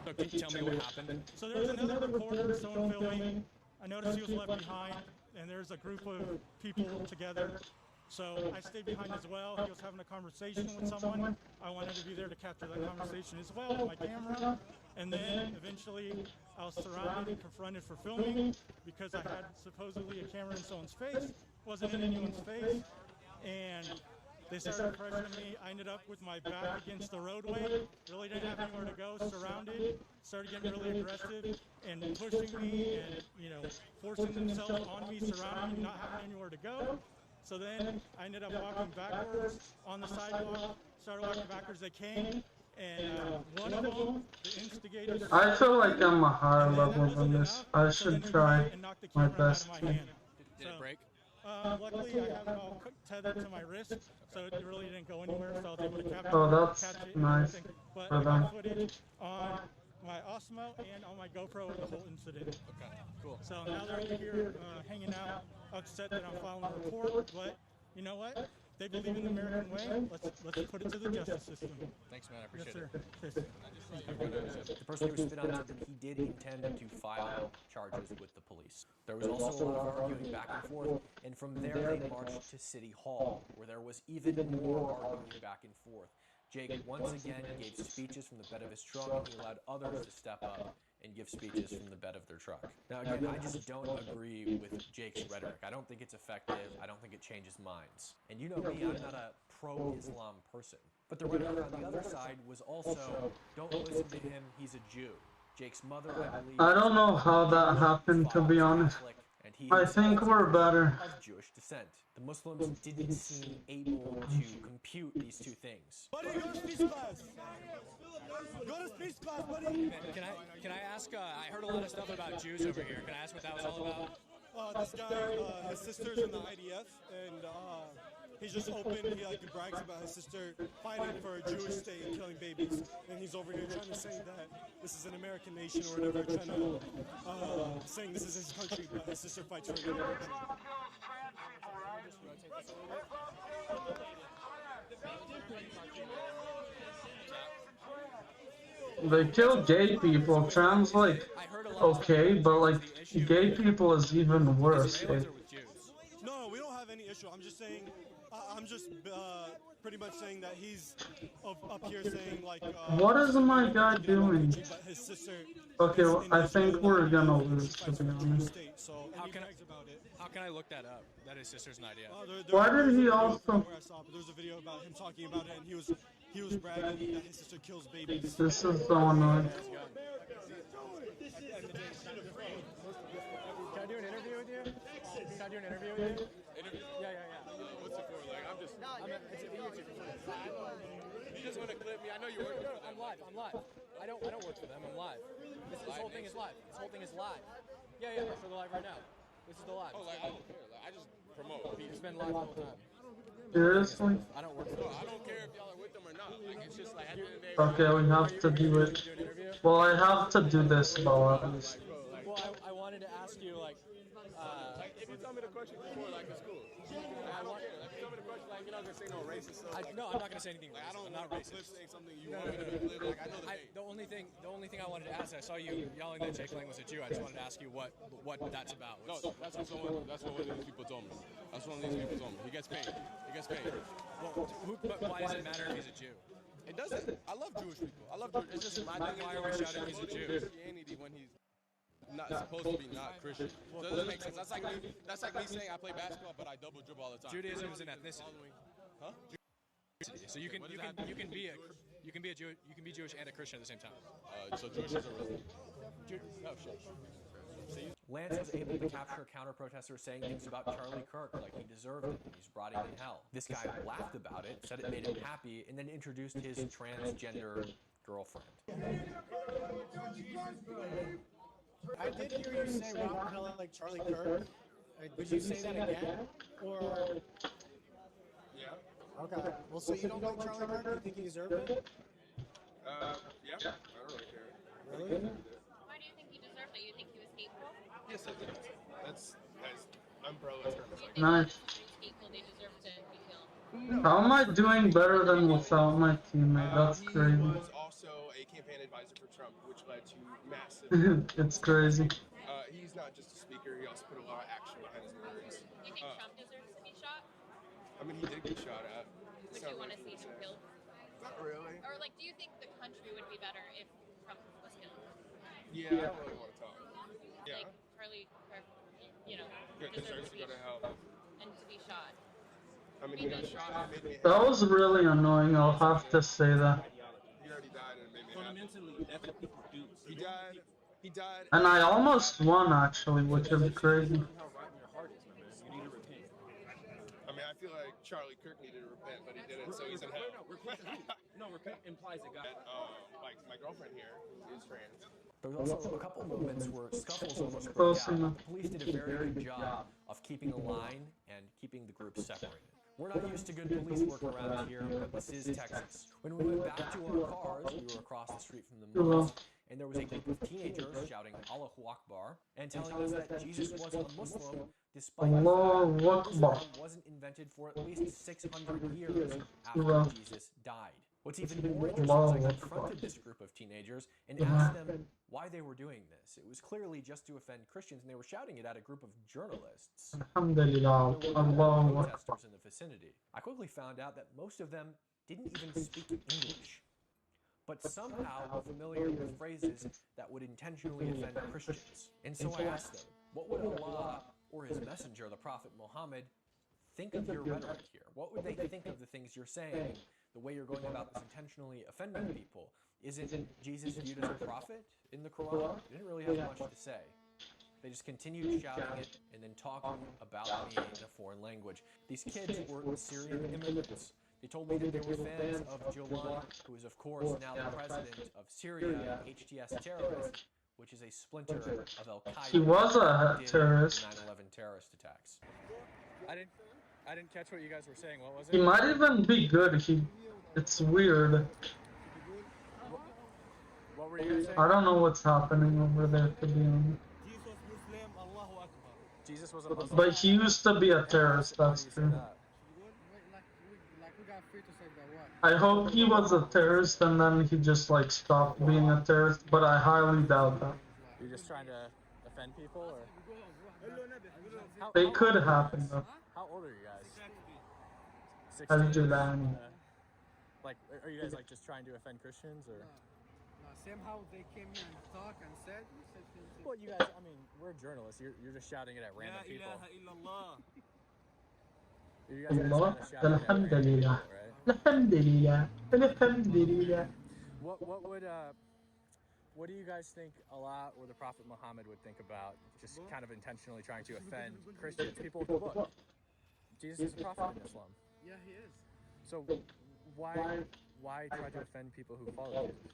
F: So can you tell me what happened?
R: So there was another reporter, someone filming. I noticed he was left behind, and there's a group of people together. So I stayed behind as well. He was having a conversation with someone. I wanted to be there to capture that conversation as well with my camera. And then eventually I was surrounded and confronted for filming because I had supposedly a camera in someone's face. Wasn't in anyone's face. And they started pressuring me. I ended up with my back against the roadway. Really didn't have anywhere to go, surrounded. Started getting really aggressive and pushing me and, you know, forcing themselves on me, surrounding me, not having anywhere to go. So then I ended up walking backwards on the sidewalk, started walking backwards. They came, and one of them, the instigator...
B: I feel like I'm a higher level than this. I should try my best.
F: Did it break?
R: Luckily, I have it all tethered to my wrist, so it really didn't go anywhere, so I was able to capture
B: that's
R: catch it.
B: nice
R: But
B: for
R: I
B: them.
R: got footage on my Osmo and on my GoPro of the whole incident.
F: Okay, cool.
R: So now they're over here hanging out, upset that I'm filing a report, but you know what? They believe in the American way. Let's put it to the justice system.
F: Thanks, man. I appreciate
R: Yes,
F: it.
R: sir.
N: The person who was spit on said that he did intend to file charges with the police. There was also a lot of arguing back and forth, and from there they marched to City Hall, where there was even more arguing back and forth. Jake once again gave speeches from the bed of his truck, and he allowed others to step up and give speeches from the bed of their truck. Now again, I just don't agree with Jake's rhetoric. I don't think it's effective. I don't think it changes minds. And you know me, I'm not a pro-Islam person. But the rhetoric on the other side was also, don't listen to him, he's a Jew. Jake's mother, I believe...
B: I don't know how that happened, to be honest. I think we're better.
N: Of Jewish descent. The Muslims didn't seem able to compute these two things.
P: Buddy, go to speech class. Go to speech class, buddy.
F: Can I ask? I heard a lot of stuff about Jews over here. Can I ask what that was all about?
P: This guy, his sister's in the IDF, and he's just open. He brags about his sister fighting for a Jewish state and killing babies, and he's over here trying to say that this is an American nation or whatever, trying to saying this is his country, but his sister fights for another country.
B: They kill gay people. Trans, like, okay, but like, gay people is even worse. Like,
P: No, we don't have any issue. I'm just saying, I'm just pretty much saying that he's up here saying like.
B: what is my guy doing?
P: His sister.
B: Okay, well, I think we're gonna lose, to be honest.
F: How can I look that up? That his sister's an idea.
B: Why did he also...
P: There's a video about him talking about it, and he was bragging that his sister kills babies.
B: This is so annoying.
F: Can I do an interview with you? Can I do an interview with you? Yeah. What's it for? Like, it's a YouTube. You just want to clip me? I know you work. No, I'm live. I don't work for them. I'm live. This whole thing is live. Yeah. So they're live right now. This is the live. Oh, like, I don't care. Like, I just promote. It's been live the whole time.
B: Seriously?
F: I don't work for them. I don't care if y'all are with them or not. Like, it's just like at the end of the day.
B: Okay, we have to do it. Well, I have to do this though, at least.
F: Well, I wanted to ask you, like, if you tell me the question before, like, it's cool. I want, like, tell me the question, like, you're not gonna say no racist stuff. No, I'm not gonna say anything racist. I'm not racist. Saying something you want me to live, like, I know the only thing I wanted to ask, I saw you yelling that Jake Lang was a Jew. I just wanted to ask you what that's about. No, that's what one of these people told me. That's what one of these people told me. He gets paid. Well, but why does it matter if he's a Jew? It doesn't. I love Jewish people. It's just my thing. Why are we shouting he's a Jew? Christianity when he's not supposed to be not Christian. So it doesn't make sense. That's like me saying I play basketball, but I double dribble all the time. Judaism is an ethnicity. Huh? So you can be Jewish and a Christian at the same time. So Jewish is a religion. Oh shit.
N: Lance was able to capture counter-protesters saying things about Charlie Kirk like he deserved it and he's rotting in hell. This guy laughed about it, said it made him happy, and then introduced his transgender girlfriend.
H: I did hear you say Rockefeller like Charlie Kirk. Would you say that again? Or
S: Yeah.
H: okay. Well, so you don't like Charlie Kirk? You think he deserved it?
S: Yeah. I don't really care.
H: Really?
T: Why do you think he deserved it? You think he was hateful?
S: Yes, I do. That's I'm pro in terms of like.
B: Nice.
T: Hateful, they deserve to be killed.
B: How am I doing better than without my teammate? That's
S: He
B: crazy.
S: was also a campaign advisor for Trump, which led to massive.
B: It's crazy.
S: He's not just a speaker; he also put a lot of action behind his words.
T: Do you think Trump deserves to be shot?
S: I mean, he did get shot at.
T: Would you want to see him killed?
S: Not really.
T: Or like, do you think the country would be better if Trump was killed?
S: Yeah, I don't really want to talk. Yeah.
T: Like Charlie Kirk, you know,
S: Deserves to go to hell.
T: and to be shot.
S: I mean, he got shot and it made me
B: That was really annoying, I'll have to say that.
S: He already died and it made me happy.
Q: Fundamentally, that's what people do.
S: He died. He died.
B: And I almost won actually, which is crazy.
Q: How rotten your heart is, my man. You need to repent.
S: I mean, I feel like Charlie Kirk needed to repent, but he didn't, so he's in hell.
Q: No, repent implies a God.
S: Like my girlfriend here is trans.
N: There was also a couple moments where scuffles almost
B: Close
N: broke out.
B: enough.
N: The police did a very good job of keeping a line and keeping the groups separated. We're not used to good police work around here, but this is Texas. When we went back to our cars, we were across the street from the mosque, and there was a group of teenagers shouting Allahu Akbar and telling us that Jesus was a Muslim, despite the
B: Allahu
N: fact that
B: Akbar.
N: Islam wasn't invented for at least 600 years after Jesus died. What's even more interesting is I confronted this group of teenagers and asked them why they were doing this. It was clearly just to offend Christians, and they were shouting it at a group of journalists.
B: Alhamdulillah.
N: There were
B: Allahu Akbar.
N: protesters in the vicinity. I quickly found out that most of them didn't even speak English, but somehow were familiar with phrases that would intentionally offend Christians. And so I asked them, what would Allah or His messenger, the Prophet Muhammad, think of your rhetoric here? What would they think of the things you're saying, the way you're going about this intentionally offending people? Isn't Jesus viewed as a prophet in the Quran? They didn't really have much to say. They just continued shouting it and then talking about me in a foreign language. These kids were Syrian immigrants. They told me that they were fans of Jolan, who is, of course, now the president of Syria, HTS terrorist, which is a splinter of Al-Qaeda.
B: He was a terrorist.
N: 9/11 terrorist attacks.
U: I didn't catch what you guys were saying. What was it?
B: He might even be good. It's weird.
U: What were you guys saying?
B: I don't know what's happening over there, to be honest.
U: Jesus was a Muslim.
B: But he used to be a terrorist, that's true. I hope he was a terrorist and then he just like stopped being a terrorist, but I highly doubt that.
U: You're just trying to offend people, or?
B: They could happen though.
U: How old are you guys?
B: 16.
U: Like, are you guys like just trying to offend Christians, or?
H: Somehow they came here and talked and said.
U: Well, you guys, I mean, we're journalists. You're just shouting it at random people. You guys are
B: Allah,
U: just kinda shouting it at random people,
B: Alhamdulillah.
U: right?
B: Alhamdulillah. Alhamdulillah.
U: What do you guys think Allah or the Prophet Muhammad would think about just kind of intentionally trying to offend Christians, people with the book? Jesus is a prophet in Islam.
H: Yeah, he is.
U: So why try to offend people who follow Jesus?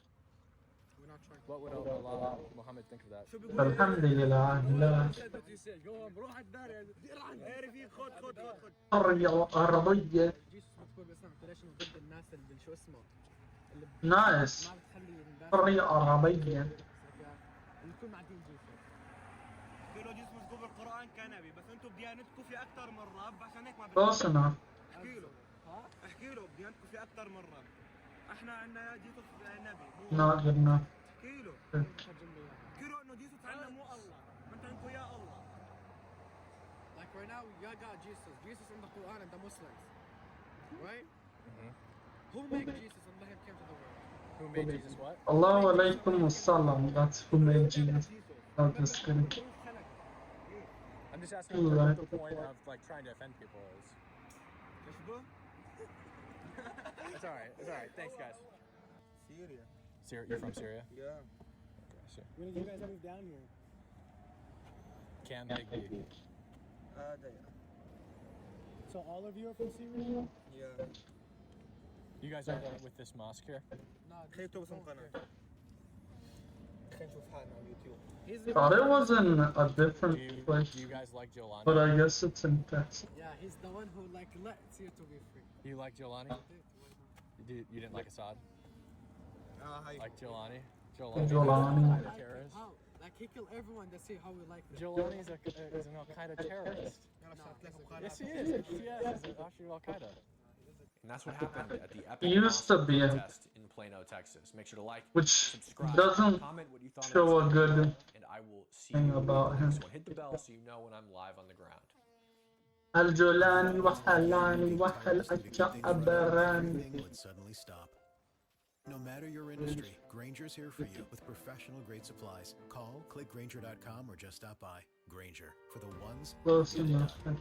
H: We're not trying.
U: What would Allah Muhammad think of that?
B: Alhamdulillah. القرية العربية. Nice. القرية العربية. Close enough.
V: احكي له بديانتكم في اكثر من رب. احنا عندنا جيسوس نبي.
B: Not good enough.
V: احكي له انه جيسوس عندنا مو الله. انت عندكم يا الله.
H: Like right now, you got Jesus. Jesus in the Quran and the Muslims, right? Who made Jesus and let him come to the world?
U: Who made Jesus what?
B: Allahu alaykum wassalam. That's who made Jesus. I'm just kidding.
U: I'm just asking what the point of like trying to offend people is. It's alright. It's alright. Thanks, guys.
V: Syria.
U: You're from Syria?
V: Yeah.
U: Okay, so
V: When did you guys move down here?
U: Camp Higby.
V: So all of you are from Syria? Yeah.
U: You guys are with this mosque here?
V: خلينا توصل قناة. خلينا نشوف حالنا على اليوتيوب.
B: Thought it was in a different place.
U: Do you guys like Jolani?
B: But I guess it's in Texas.
H: Yeah, he's the one who like lets you to be free.
U: You like Jolani? You didn't like Assad? Like Jolani?
B: Jolani.
H: How? Like he killed everyone. That's how we like him.
U: Jolani is an Al-Qaeda terrorist. Yes, he is. Yes, he's actually Al-Qaeda.
N: And that's what happened at the Epic
B: Used to be
N: protest in Plano, Texas. Make sure to like,
B: which
N: subscribe,
B: doesn't
N: comment what you thought
B: show
N: of
B: a
N: this
B: good
N: video, and I will see
B: thing
N: you
B: about
N: in the
B: him.
N: next one. Hit the bell so you know when I'm live on the ground.
B: Al-Jolani Wahalani Wahal Achabarani.
C: Everything would suddenly stop. No matter your industry, Grainger's here for you with professional grade supplies. Call, click Grainger.com, or just stop by. Grainger, for the ones
B: Close
C: who get it
B: enough.
C: done.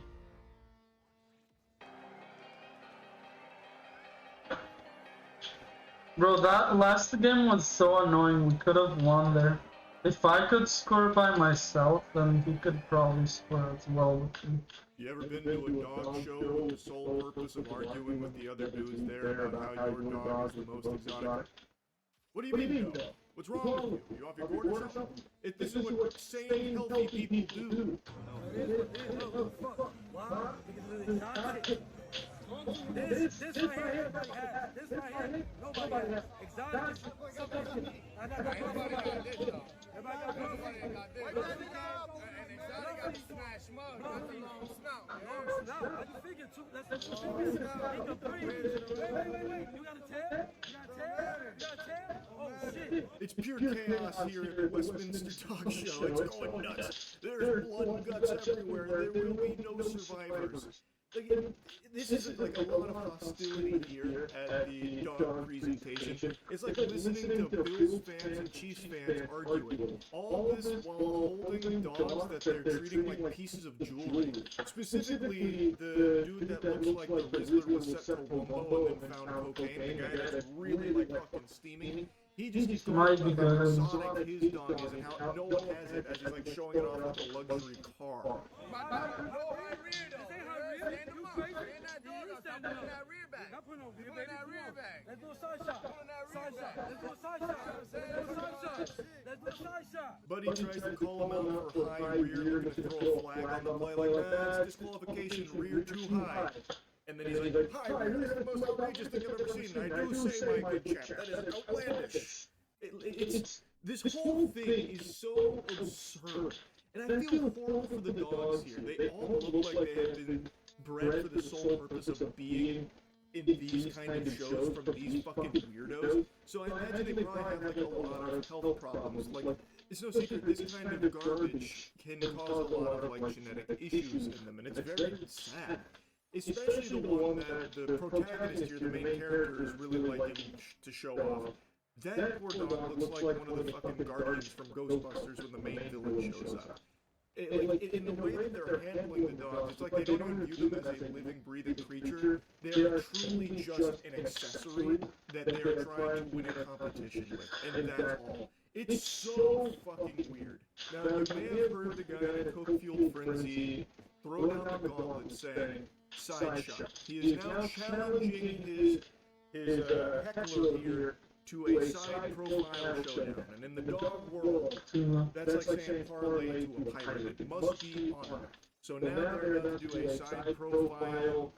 B: Bro, that last game was so annoying. We could have won there. If I could score by myself, then he could probably score as well with me.
D: You ever been to a dog show with the sole purpose of arguing with the other dudes there about how your dog is the most exotic? What do you mean, though? What's wrong with you? You off your gourd or something? This is what sane, healthy people do.
V: This right here, everybody has. This right here, nobody has. Exotic is something. I got this. Everybody got this, though. Everybody got this. And exotic got the smash mug. That's a long snout. Long snout. I just figured too. That's what you figured. He can breathe. Wait. You got a tail? You got a tail? Oh, shit.
D: It's pure chaos here at the Westminster Dog Show. It's going nuts. There's blood and guts everywhere. There will be no survivors. This is like a lot of hostility here at the dog presentation. It's like listening to Bills fans and Chiefs fans arguing. All this while holding dogs that they're treating like pieces of jewelry. Specifically, the dude that looks like the Rizzler was set for Wumbo and then found cocaine, the guy that's really like fucking steaming. He just keeps going about how exotic his dog is and how no one has it as he's like showing it off like a luxury car.
V: Let's do a side shot. Let's do a side shot.
D: Buddy tries to call him out for high rear, gonna throw a flag on the play like that's disqualification, rear too high. And then he's like, high rear is the most outrageous thing I've ever seen. I do say, my good chap, that is outlandish. This whole thing is so absurd. And I feel horrible for the dogs here. They all look like they have been bred for the sole purpose of being in these kind of shows from these fucking weirdos. So I imagine they probably have like a lot of health problems. Like, it's no secret this kind of garbage can cause a lot of like genetic issues in them, and it's very sad. Especially the one that the protagonist here, the main character, is really liking to show off. That poor dog looks like one of the fucking guardians from Ghostbusters when the main villain shows up. In the way that they're handling the dogs, it's like they don't even view them as a living, breathing creature. They are truly just an accessory that they are trying to win a competition with, and that's all. It's so fucking weird. Now, you may have heard the guy at Coke-Fueled Frenzy throw down the gauntlet saying, side shot. He is now challenging his heckler here to a side profile showdown, and in the dog world, that's like saying parlay to a pirate. It must be honor. So now they're going to do a side profile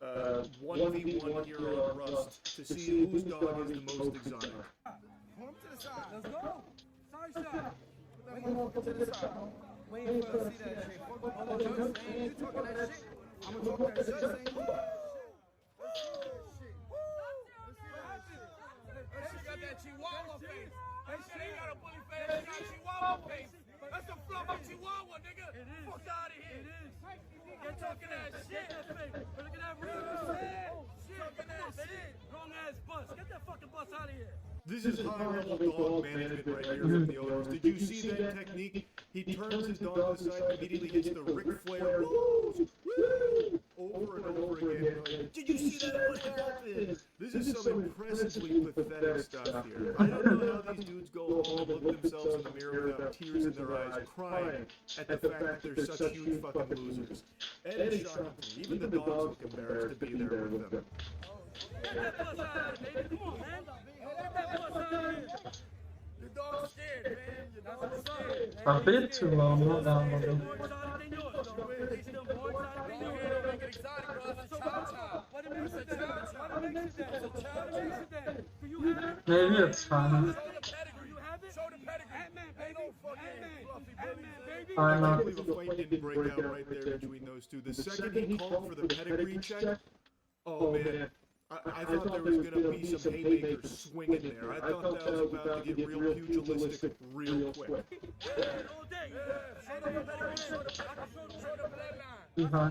D: 1v1 here on Rust to see whose dog is the most exotic.
V: Let's go. Side shot. That motherfucker to the side. Waiting for us to see that shit. Fuck all the jokes, man. You talking that shit? I'm gonna talk that shit, saying, let's see that shit. She got that Chihuahua face. Hey, she ain't got a bully face. She got Chihuahua face. That's the flump Chihuahua, nigga. It is. Fuck out of here. It is. You're talking that shit. Look at that real shit. Talking that shit. Wrong ass bus. Get that fucking bus out of here.
D: This is high-level dog management right here from the owners. Did you see that technique? He turns his dog to the side, immediately hits the Ric Flair, woo, over and over again. Like, did you see that? What happened? This is some impressively pathetic stuff here. I don't know how these dudes go home and look themselves in the mirror without tears in their eyes, crying at the fact that they're such huge fucking losers. Ed is shocking to me. Even the dogs look embarrassed to be there with them.
V: Get that puss out of here, baby. Come on, man. Get that puss out of here. Your dog's scared, man. Your dog's scared.
B: A bit too low, not that low. Maybe it's fine.
D: I can't believe a fight didn't break out right there between those two. The second he called for the pedigree check, oh man, I thought there was going to be some haymakers swinging there. I thought that was about to get real pugilistic real quick.
B: Too high.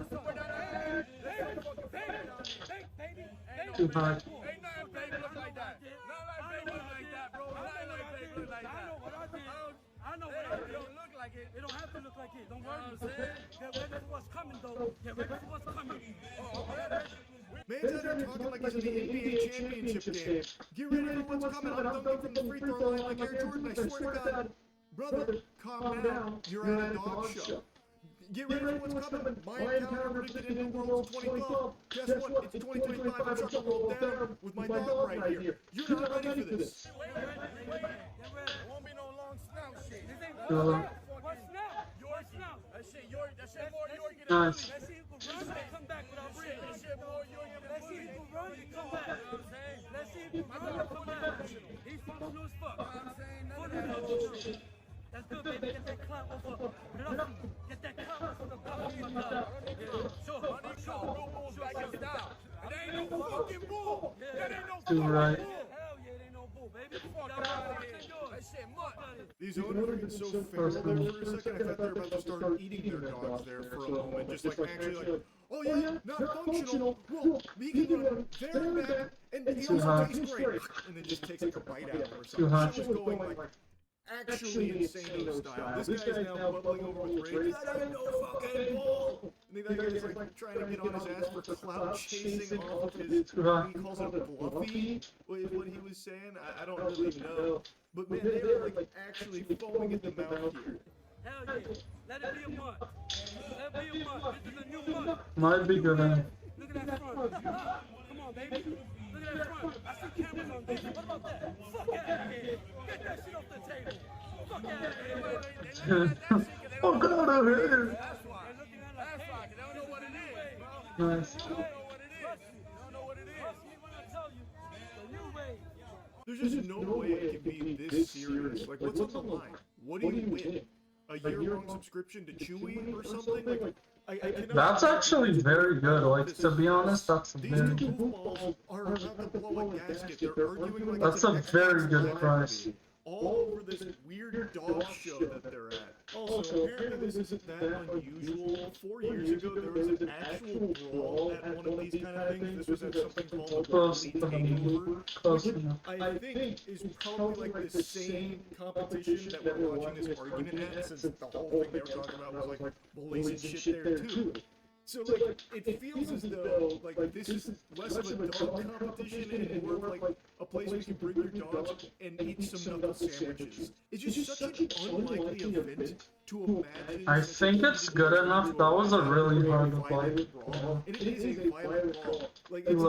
B: Too high.
V: I know what I did. It don't look like it. It don't have to look like it. Don't worry. Get ready for what's coming, though. Get ready for what's coming.
D: Man's out here talking like he's in the NBA championship game. Get ready for what's coming. I'm dunking from the free throw line like Air Jordan. I swear to God. Brother, calm down. You're at a dog show. Get ready for what's coming. My encounter predicted in New World 2012. Guess what? It's 2025. I'm shutting the world down with my dog right here. You're not ready for this.
B: Nice.
V: Come back without bread. Let's see if you run and come back. Let's see if you run and come back. He's functional as fuck. That's good, baby. Get that clap off of Bluffy. Get that clap off of the Bluffy. Sure. Real bulls back in style. It ain't no fucking bull. That ain't no
B: Too right.
V: Hell yeah, it ain't no bull, baby. Fuck out of here. That shit mutt.
D: These owners are getting so feral there for a second. I thought they were about to start eating their dogs there for a moment. Just like actually like, oh yeah, not functional. Well, he can go very bad, and he also tastes great. And then just takes like a bite out of it or something. Shit was going like actually insane style. This guy's now bubbling over with rage. That ain't no fucking bull. And the other guy's like trying to get on his ass for clout chasing off of his. He calls it a bluffy. What he was saying, I don't really know. But man, they were like actually foaming at the mouth here.
V: Hell yeah. Let it be a month. Let it be a month. This is a new month.
B: Might be good.
V: Look at that front. Come on, baby. Look at that front. I see cameras on this. What about that? Fuck out of here. Get that shit off the table. Fuck out of here.
B: Fuck out of here.
V: That's why. That's why. They don't know what it is.
B: Nice.
V: They don't know what it is. They don't know what it is. Trust me when I tell you. The new way.
D: There's just no way it can be this serious. Like, what's on the line? What do you win? A year-long subscription to Chewy or something? Like, I cannot.
B: That's actually very good. Like, to be honest, that's very good.
D: These two goofballs are about to blow a gasket. They're arguing like
B: That's a very good price.
D: all over this weird dog show that they're at. Also, apparently this isn't that unusual. 4 years ago, there was an actual brawl at one of these kind of things. This was at something called the Elite Takeover, which I think is probably like the same competition that we're watching this argument at, since the whole thing they were talking about was like bullies and shit there too. So like, it feels as though like this is less of a dog competition and more of like a place where you can bring your dogs and eat some knuckle sandwiches. It's just such an unlikely event to imagine.
B: I think it's good enough. That was a really hard fight.
D: And it is a violent brawl. Like it's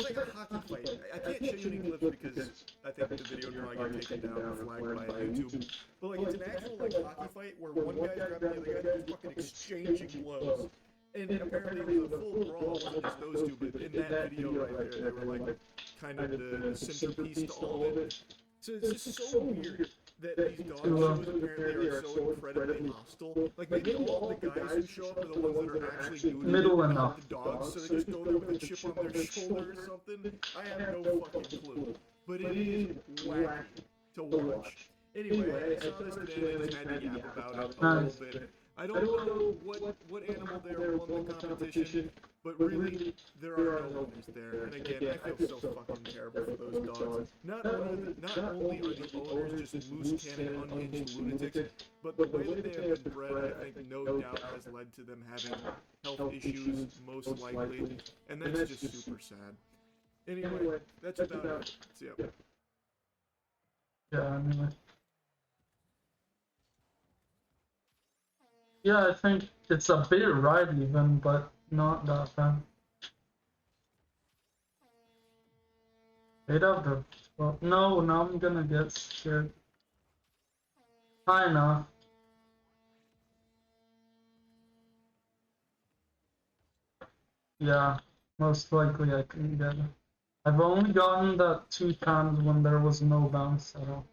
D: like a hockey fight. I can't show you any clips because I think the video would probably get taken down or flagged by YouTube. But like, it's an actual like hockey fight where one guy's grabbing the other guy and just fucking exchanging blows. And apparently it was a full brawl, wasn't just those two, but in that video right there, they were like kind of the centerpiece to all of it. So it's just so weird that these dog shows apparently are so incredibly hostile. Like maybe all the guys who show up are the ones that are actually doing the dogs, so they just go there with a chip on their shoulder or something. I have no fucking clue. But it is wacky to watch. Anyway, I saw this today and I just had to yap about it a little bit. I don't know what animal there won the competition, But really, there are no winners there. And again, I feel so fucking terrible for those dogs. Not only are the owners just loose cannon, unhinged lunatics, but the way that they have been bred, I think, no doubt has led to them having health issues, most likely. And that's just super sad. Anyway, that's about it. See ya.
B: Yeah, anyway. Yeah, I think it's a bit right even, but not that bad. 8 out of 12. No, now I'm gonna get scared. High enough. Yeah, most likely I can get it. I've only gotten that 2 times when there was no bounce at all.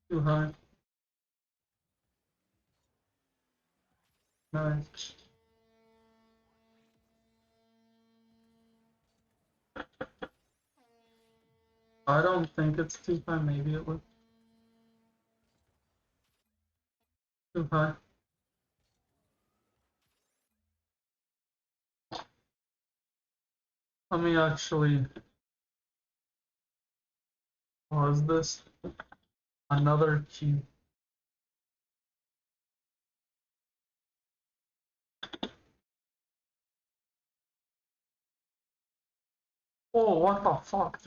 B: Too high. Nice. I don't think it's too high, maybe it would. Too high. Let me actually pause this. Another cube. Oh, what the fuck?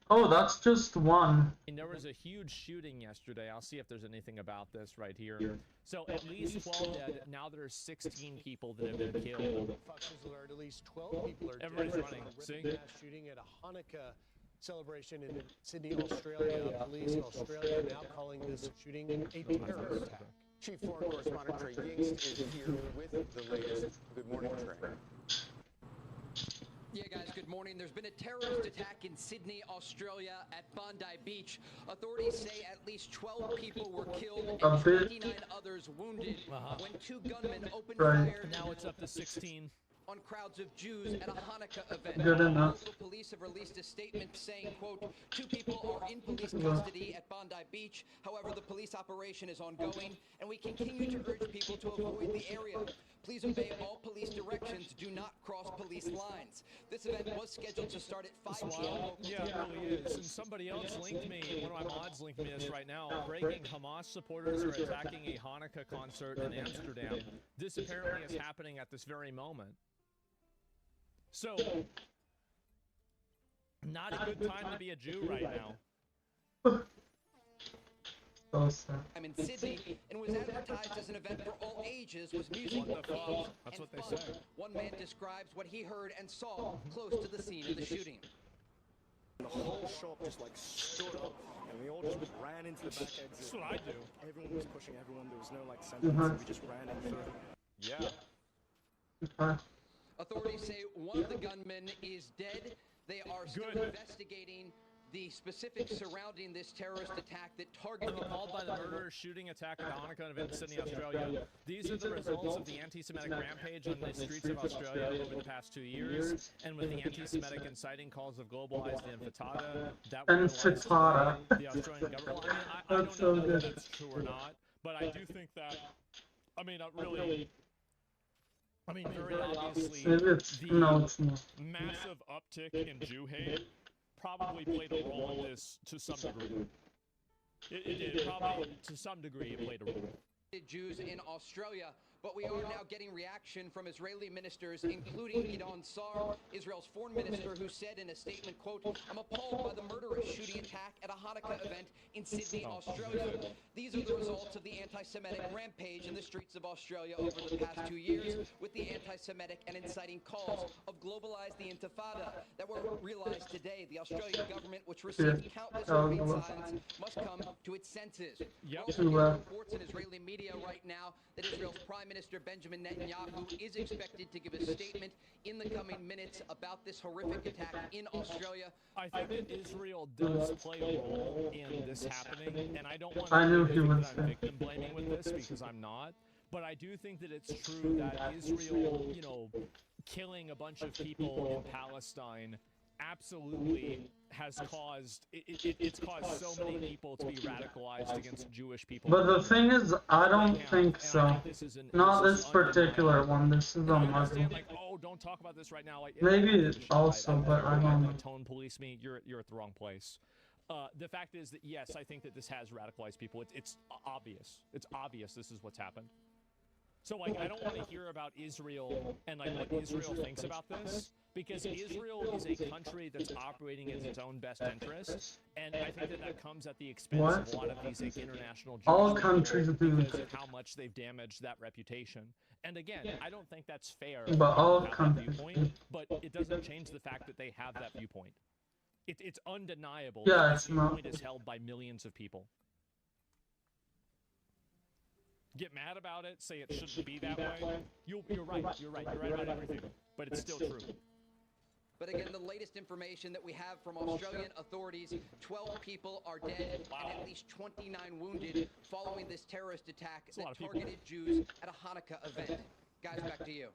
B: Oh, that's just one.
F: And there was a huge shooting yesterday. I'll see if there's anything about this right here. So at least 12 dead. Now there's 16 people that have been killed.
E: Fox News alert, at least 12 people are
F: Everybody's
E: dead.
F: running. See?
E: Mass shooting at a Hanukkah celebration in Sydney, Australia. Police in Australia now calling this shooting a terrorist attack.
I: Chief Foreign Correspondent Trey Yingst is here with the latest. Good morning, Trey.
W: Yeah, guys, good morning. There's been a terrorist attack in Sydney, Australia at Bondi Beach. Authorities say at least 12 people were killed and 29 others wounded when 2 gunmen opened fire.
F: Now it's up to 16.
W: On crowds of Jews at a Hanukkah event.
B: Good enough.
W: Local police have released a statement saying, quote, 2 people are in police custody at Bondi Beach. However, the police operation is ongoing, and we continue to urge people to avoid the area. Please obey all police directions. Do not cross police lines. This event was scheduled to start at 5 p.m.
F: Yeah, it really is. And somebody else linked me, one of my mods linked me this right now. Breaking: Hamas supporters are attacking a Hanukkah concert in Amsterdam. This apparently is happening at this very moment. So, not a good time to be a Jew right now.
B: So sad.
W: I'm in Sydney and was advertised as an event for all ages with music.
F: That's what they say.
W: One man describes what he heard and saw close to the scene of the shooting.
D: The whole shop just like stood up and we all just ran into the back exit.
F: That's what I do.
D: Everyone was pushing everyone. There was no like sentence. We just ran in through.
F: Yeah.
W: Authorities say one of the gunmen is dead. They are still investigating the specifics surrounding this terrorist attack that targeted...
F: Appalled by the murder, shooting, attack at the Hanukkah event in Sydney, Australia. These are the results of the anti-Semitic rampage on the streets of Australia over the past 2 years, and with the anti-Semitic inciting calls of globalized intifada, that were
B: Intifada.
F: the Australian government. I don't know whether that's true or not, but I do think that, very obviously, the massive uptick in Jew hate probably played a role in this to some degree. It did, probably to some degree it played a role.
W: Jews in Australia, but we are now getting reaction from Israeli ministers, including Gideon Sa'ar, Israel's foreign minister, who said in a statement, quote, "I'm appalled by the murderous shooting attack at a Hanukkah event in Sydney, Australia. These are the results of the anti-Semitic rampage in the streets of Australia over the past 2 years, with the anti-Semitic and inciting calls of globalize the intifada that were realized today. The Australian government, which received countless hate signs, must come to its senses." Reports in Israeli media right now that Israel's Prime Minister Benjamin Netanyahu is expected to give a statement in the coming minutes about this horrific attack in Australia.
F: I think that Israel does play a role in this happening, and I don't want
B: to
F: think that I'm victim blaming with this because I'm not. But I do think that it's true that Israel, killing a bunch of people in Palestine absolutely has caused it's caused so many people to be radicalized against Jewish people.
B: But the thing is, I don't think so. Not this particular one. This is a Muslim.
F: Like, oh, don't talk about this right now. Like,
B: Maybe also, but I don't know.
F: Tone police me. You're at the wrong place. The fact is that yes, I think that this has radicalized people. It's obvious. It's obvious this is what's happened. So like, I don't want to hear about Israel and like what Israel thinks about this, because Israel is a country that's operating in its own best interest, and I think that comes at the expense of a lot of these like, international Jewish
B: all countries do
F: because of how much they've damaged that reputation. And again, I don't think that's fair.
B: But all
F: to have that
B: countries
F: viewpoint, but it doesn't change the fact that they have that viewpoint. It's undeniable.
B: Yeah,
F: that
B: it's
F: that
B: not.
F: viewpoint is held by millions of people. Get mad about it, say it shouldn't be that way. You're right about everything, but it's still true.
W: But again, the latest information that we have from Australian authorities, 12 people are dead and at least 29 wounded following this terrorist attack that targeted Jews at a Hanukkah event. Guys, back to you.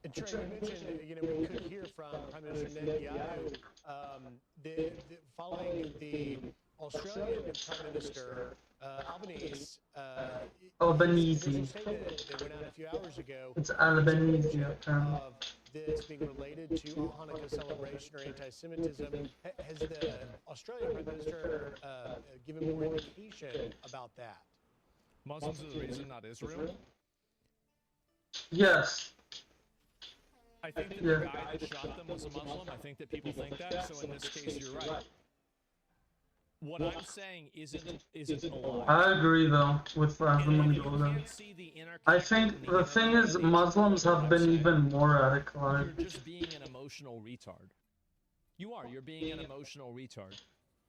E: And Trey, you mentioned, we could hear from Prime Minister Netanyahu following the Australian Prime Minister Albanese.
B: Albanese.
E: That went out a few hours ago.
B: It's Albanese.
E: Of this being related to a Hanukkah celebration or anti-Semitism. Has the Australian Prime Minister given more indication about that?
F: Muslims are the reason, not Israel?
B: Yes.
F: I think that the guy that shot them was a Muslim. I think that people think that, so in this case, you're right. What I'm saying isn't a lie.
B: I agree though with Ahmadullah. I think the thing is, Muslims have been even more radicalized.
F: You're just being an emotional retard. You are. You're being an emotional retard.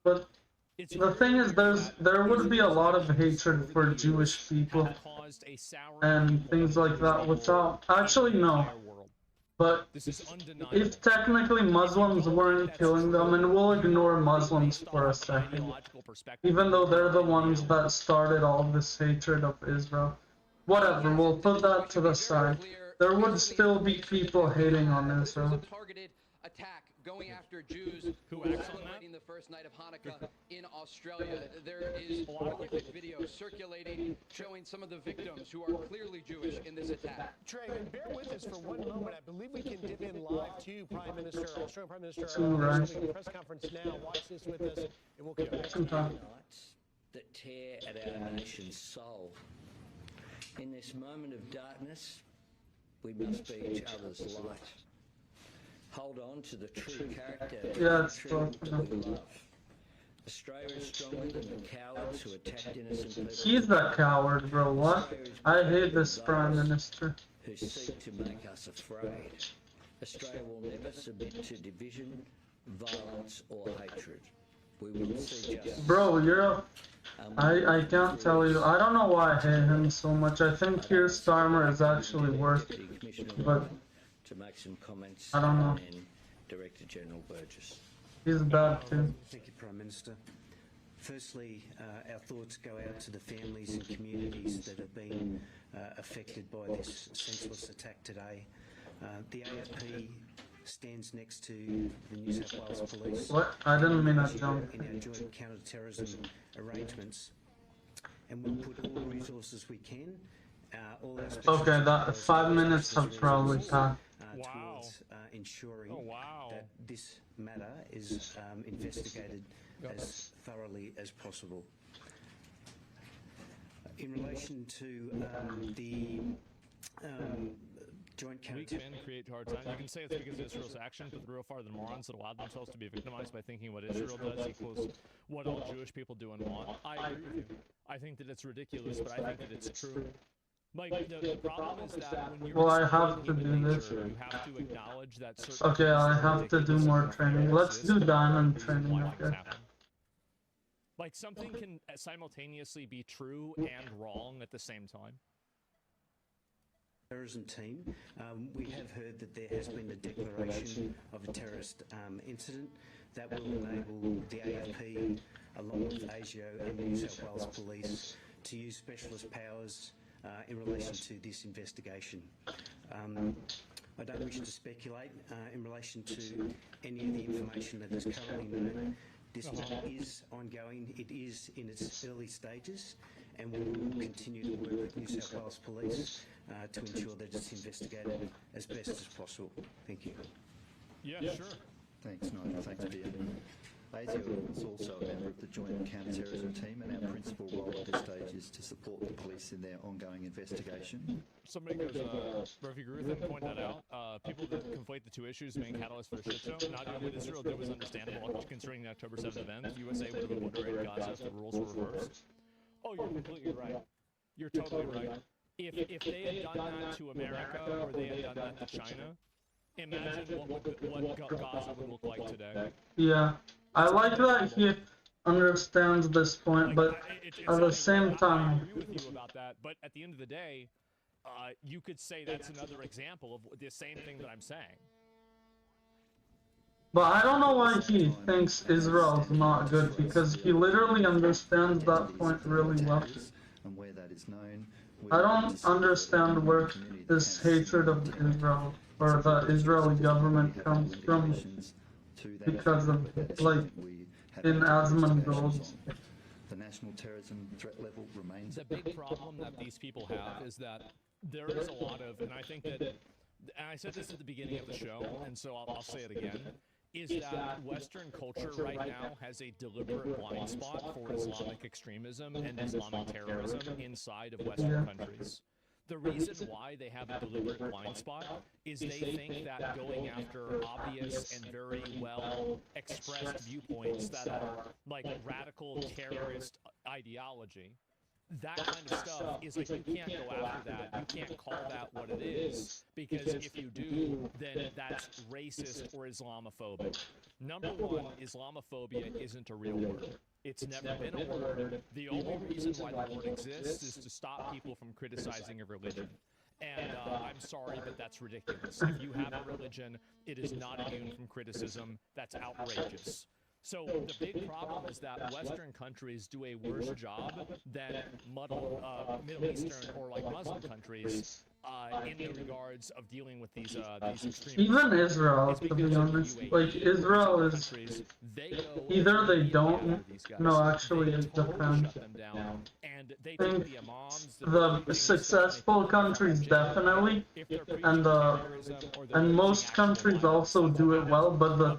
B: But the thing is, there would be a lot of hatred for Jewish people and things like that without. Actually, no. But if technically Muslims weren't killing them, and we'll ignore Muslims for a second, even though they're the ones that started all this hatred of Israel. Whatever, we'll put that to the side. There would still be people hating on Israel.
W: Targeted attack going after Jews who are celebrating the first night of Hanukkah in Australia. There is horrific video circulating showing some of the victims who are clearly Jewish in this attack.
E: Trey, and bear with us for one moment. I believe we can dip in live to Australian Prime Minister having a press conference now. Watch this with us, and we'll get back to you.
A: That tear at our nation's soul. In this moment of darkness, we must be each other's light. Hold on to the true character of the country that we love. Australia is stronger than the cowards who attacked innocent people.
B: He's the coward, bro. What? I hate this Prime Minister.
A: Who seek to make us afraid. Australia will never submit to division, violence, or hatred. We will see justice.
B: Bro, you're I can't tell you. I don't know why I hate him so much. I think Keir Starmer is actually worse. But
A: to make some comments,
B: I don't know.
A: And then Director General Burgess.
B: He's bad too.
G: Thank you, Prime Minister. Firstly, our thoughts go out to the families and communities that have been affected by this senseless attack today. The AFP stands next to the New South Wales Police.
B: What? I didn't mean that, John.
G: In our joint counter-terrorism arrangements, and we'll put all the resources we can. All our
B: Okay, that 5 minutes have probably passed.
G: Towards ensuring that this matter is investigated as thoroughly as possible. In relation to the joint
F: Weak men create hard times. You can say it's because of Israel's action, but the real far the morons that allowed themselves to be victimized by thinking what Israel does equals what all Jewish people do and want. I agree with you. I think that it's ridiculous, but I think that it's true. Like, the problem is that when you're
B: I have to do this.
F: you have to acknowledge that certain
B: Okay, I have to do more training. Let's do diamond training, okay?
F: Like, something can simultaneously be true and wrong at the same time.
G: Terrorism team, we have heard that there has been a declaration of a terrorist incident that will enable the AFP, along with ASIO and the New South Wales Police, to use specialist powers in relation to this investigation. I don't wish to speculate in relation to any of the information that is currently known. This matter is ongoing. It is in its early stages, and we will continue to work with New South Wales Police to ensure that it's investigated as best as possible. Thank you.
F: Yeah, sure.
J: Thanks, Nigel. Thanks, Peter. ASIO is also a member of the Joint Counter-Terrorism Team, and our principal role at this stage is to support the police in their ongoing investigation.
F: Somebody goes, Murphy Gruthin pointed that out. People that conflate the two issues being catalyst for a shit show. Not doing what Israel did was understandable, considering the October 7th event. USA would have obliterated Gaza if the rules were reversed. Oh, you're completely right. You're totally right. If they had done that to America or they had done that to China, imagine what Gaza would look like today.
B: Yeah, I like that he understands this point, but at the same time,
F: I agree with you about that. But at the end of the day, you could say that's another example of the same thing that I'm saying.
B: but I don't know why he thinks Israel's not good, because he literally understands that point really well.
J: And where that is known,
B: I don't understand where this hatred of Israel or the Israeli government comes from, because of, like, in Asmongold.
J: the national terrorism threat level remains.
F: The big problem that these people have is that there is a lot of, and I think that, and I said this at the beginning of the show, and so I'll say it again, is that Western culture right now has a deliberate blind spot for Islamic extremism and Islamic terrorism inside of Western countries. The reason why they have a deliberate blind spot is they think that going after obvious and very well expressed viewpoints that are like radical terrorist ideology, that kind of stuff is like, you can't go after that. You can't call that what it is, because if you do, then that's racist or Islamophobic. Number one, Islamophobia isn't a real word. It's never been a word. The only reason why the word exists is to stop people from criticizing a religion. And I'm sorry, but that's ridiculous. If you have a religion, it is not immune from criticism. That's outrageous. So the big problem is that Western countries do a worse job than Middle Eastern or like Muslim countries in the regards of dealing with these extremists.
B: Even Israel, to be honest, like Israel is either they don't. No, actually, it depends.
F: And they
B: I think the successful countries definitely, and most countries also do it well, but the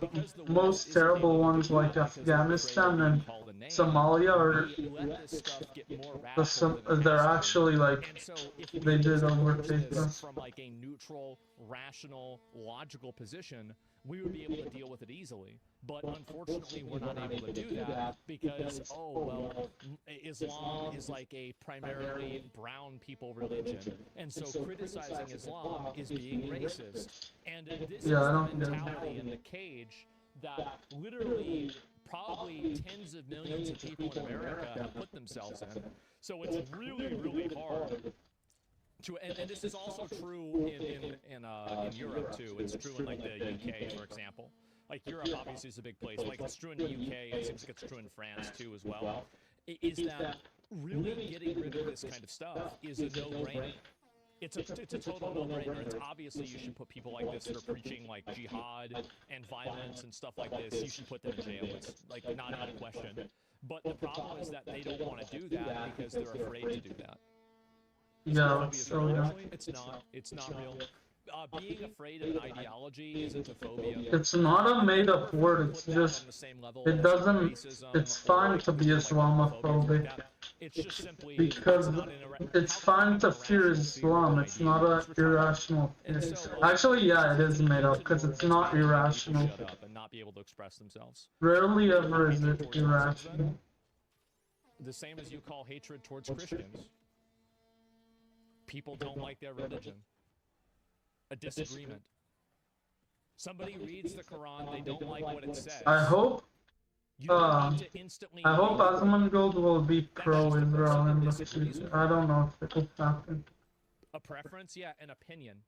B: most terrible ones like Afghanistan and Somalia are they're actually like they did overtake us.
F: From like a neutral, rational, logical position, we would be able to deal with it easily. But unfortunately, we're not able to do that because, oh, well, Islam is like a primarily brown people religion. And so criticizing Islam is being racist. And this is the mentality in the cage that literally probably tens of millions of people in America have put themselves in. So it's really, really hard to, and this is also true in Europe too. It's true in like the UK, for example. Like Europe obviously is a big place. Like it's true in the UK. It seems like it's true in France too as well. Is that really getting rid of this kind of stuff is a no-brainer. It's a total no-brainer. It's obviously you should put people like this that are preaching like jihad and violence and stuff like this. You should put them in jail. It's like not out of question. But the problem is that they don't want to do that because they're afraid to do that.
B: Yeah, so yeah.
F: It's not real. Being afraid of an ideology isn't a phobia.
B: It's not a made-up word. It's just it doesn't. It's fine to be Islamophobic because it's fine to fear Islam. It's not an irrational fear. Actually, yeah, it is made up because it's not irrational.
F: And not be able to express themselves.
B: Rarely ever is it irrational.
F: The same as you call hatred towards Christians. People don't like their religion. A disagreement. Somebody reads the Quran, they don't like what it says.
B: I hope Asmongold will be pro-Israel in the future. I don't know if it will happen.
F: A preference? Yeah, an opinion.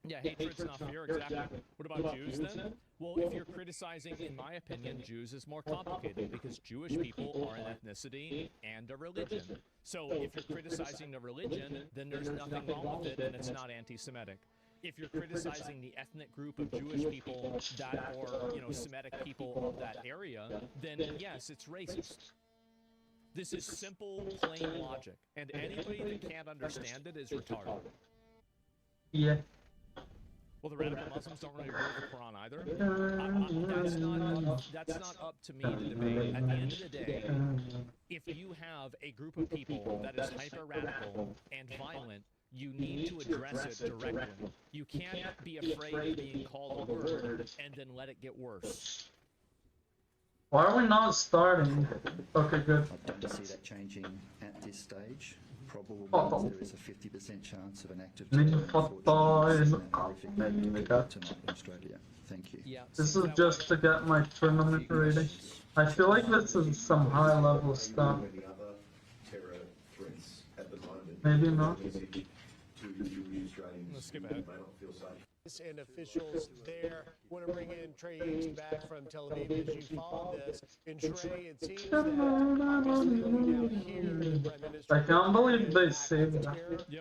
F: Yeah, hatred's not fear, exactly. What about Jews then? Well, if you're criticizing, in my opinion, Jews is more complicated because Jewish people are an ethnicity and a religion. So if you're criticizing the religion, then there's nothing wrong with it and it's not anti-Semitic. If you're criticizing the ethnic group of Jewish people that, or Semitic people of that area, then yes, it's racist. This is simple, plain logic, and anybody that can't understand it is retarded.
B: Yeah.
F: Well, the radical Muslims don't really read the Quran either. That's not up to me to debate. At the end of the day, if you have a group of people that is hyper-radical and violent, you need to address it directly. You can't be afraid of being called a word and then let it get worse.
B: Why are we not starting? Okay, good.
J: I don't see that changing at this stage. Probably means there is a 50% chance of an active tonight in Australia. Thank you.
B: This is just to get my tournament rating. I feel like this is some high level stuff. Maybe not.
F: Let's skip ahead.
E: And officials there want to bring in Trey Yates back from Tel Aviv as you followed this. And Trey, it seems that obviously we now hear the Prime Minister.
B: I can't believe they saved that.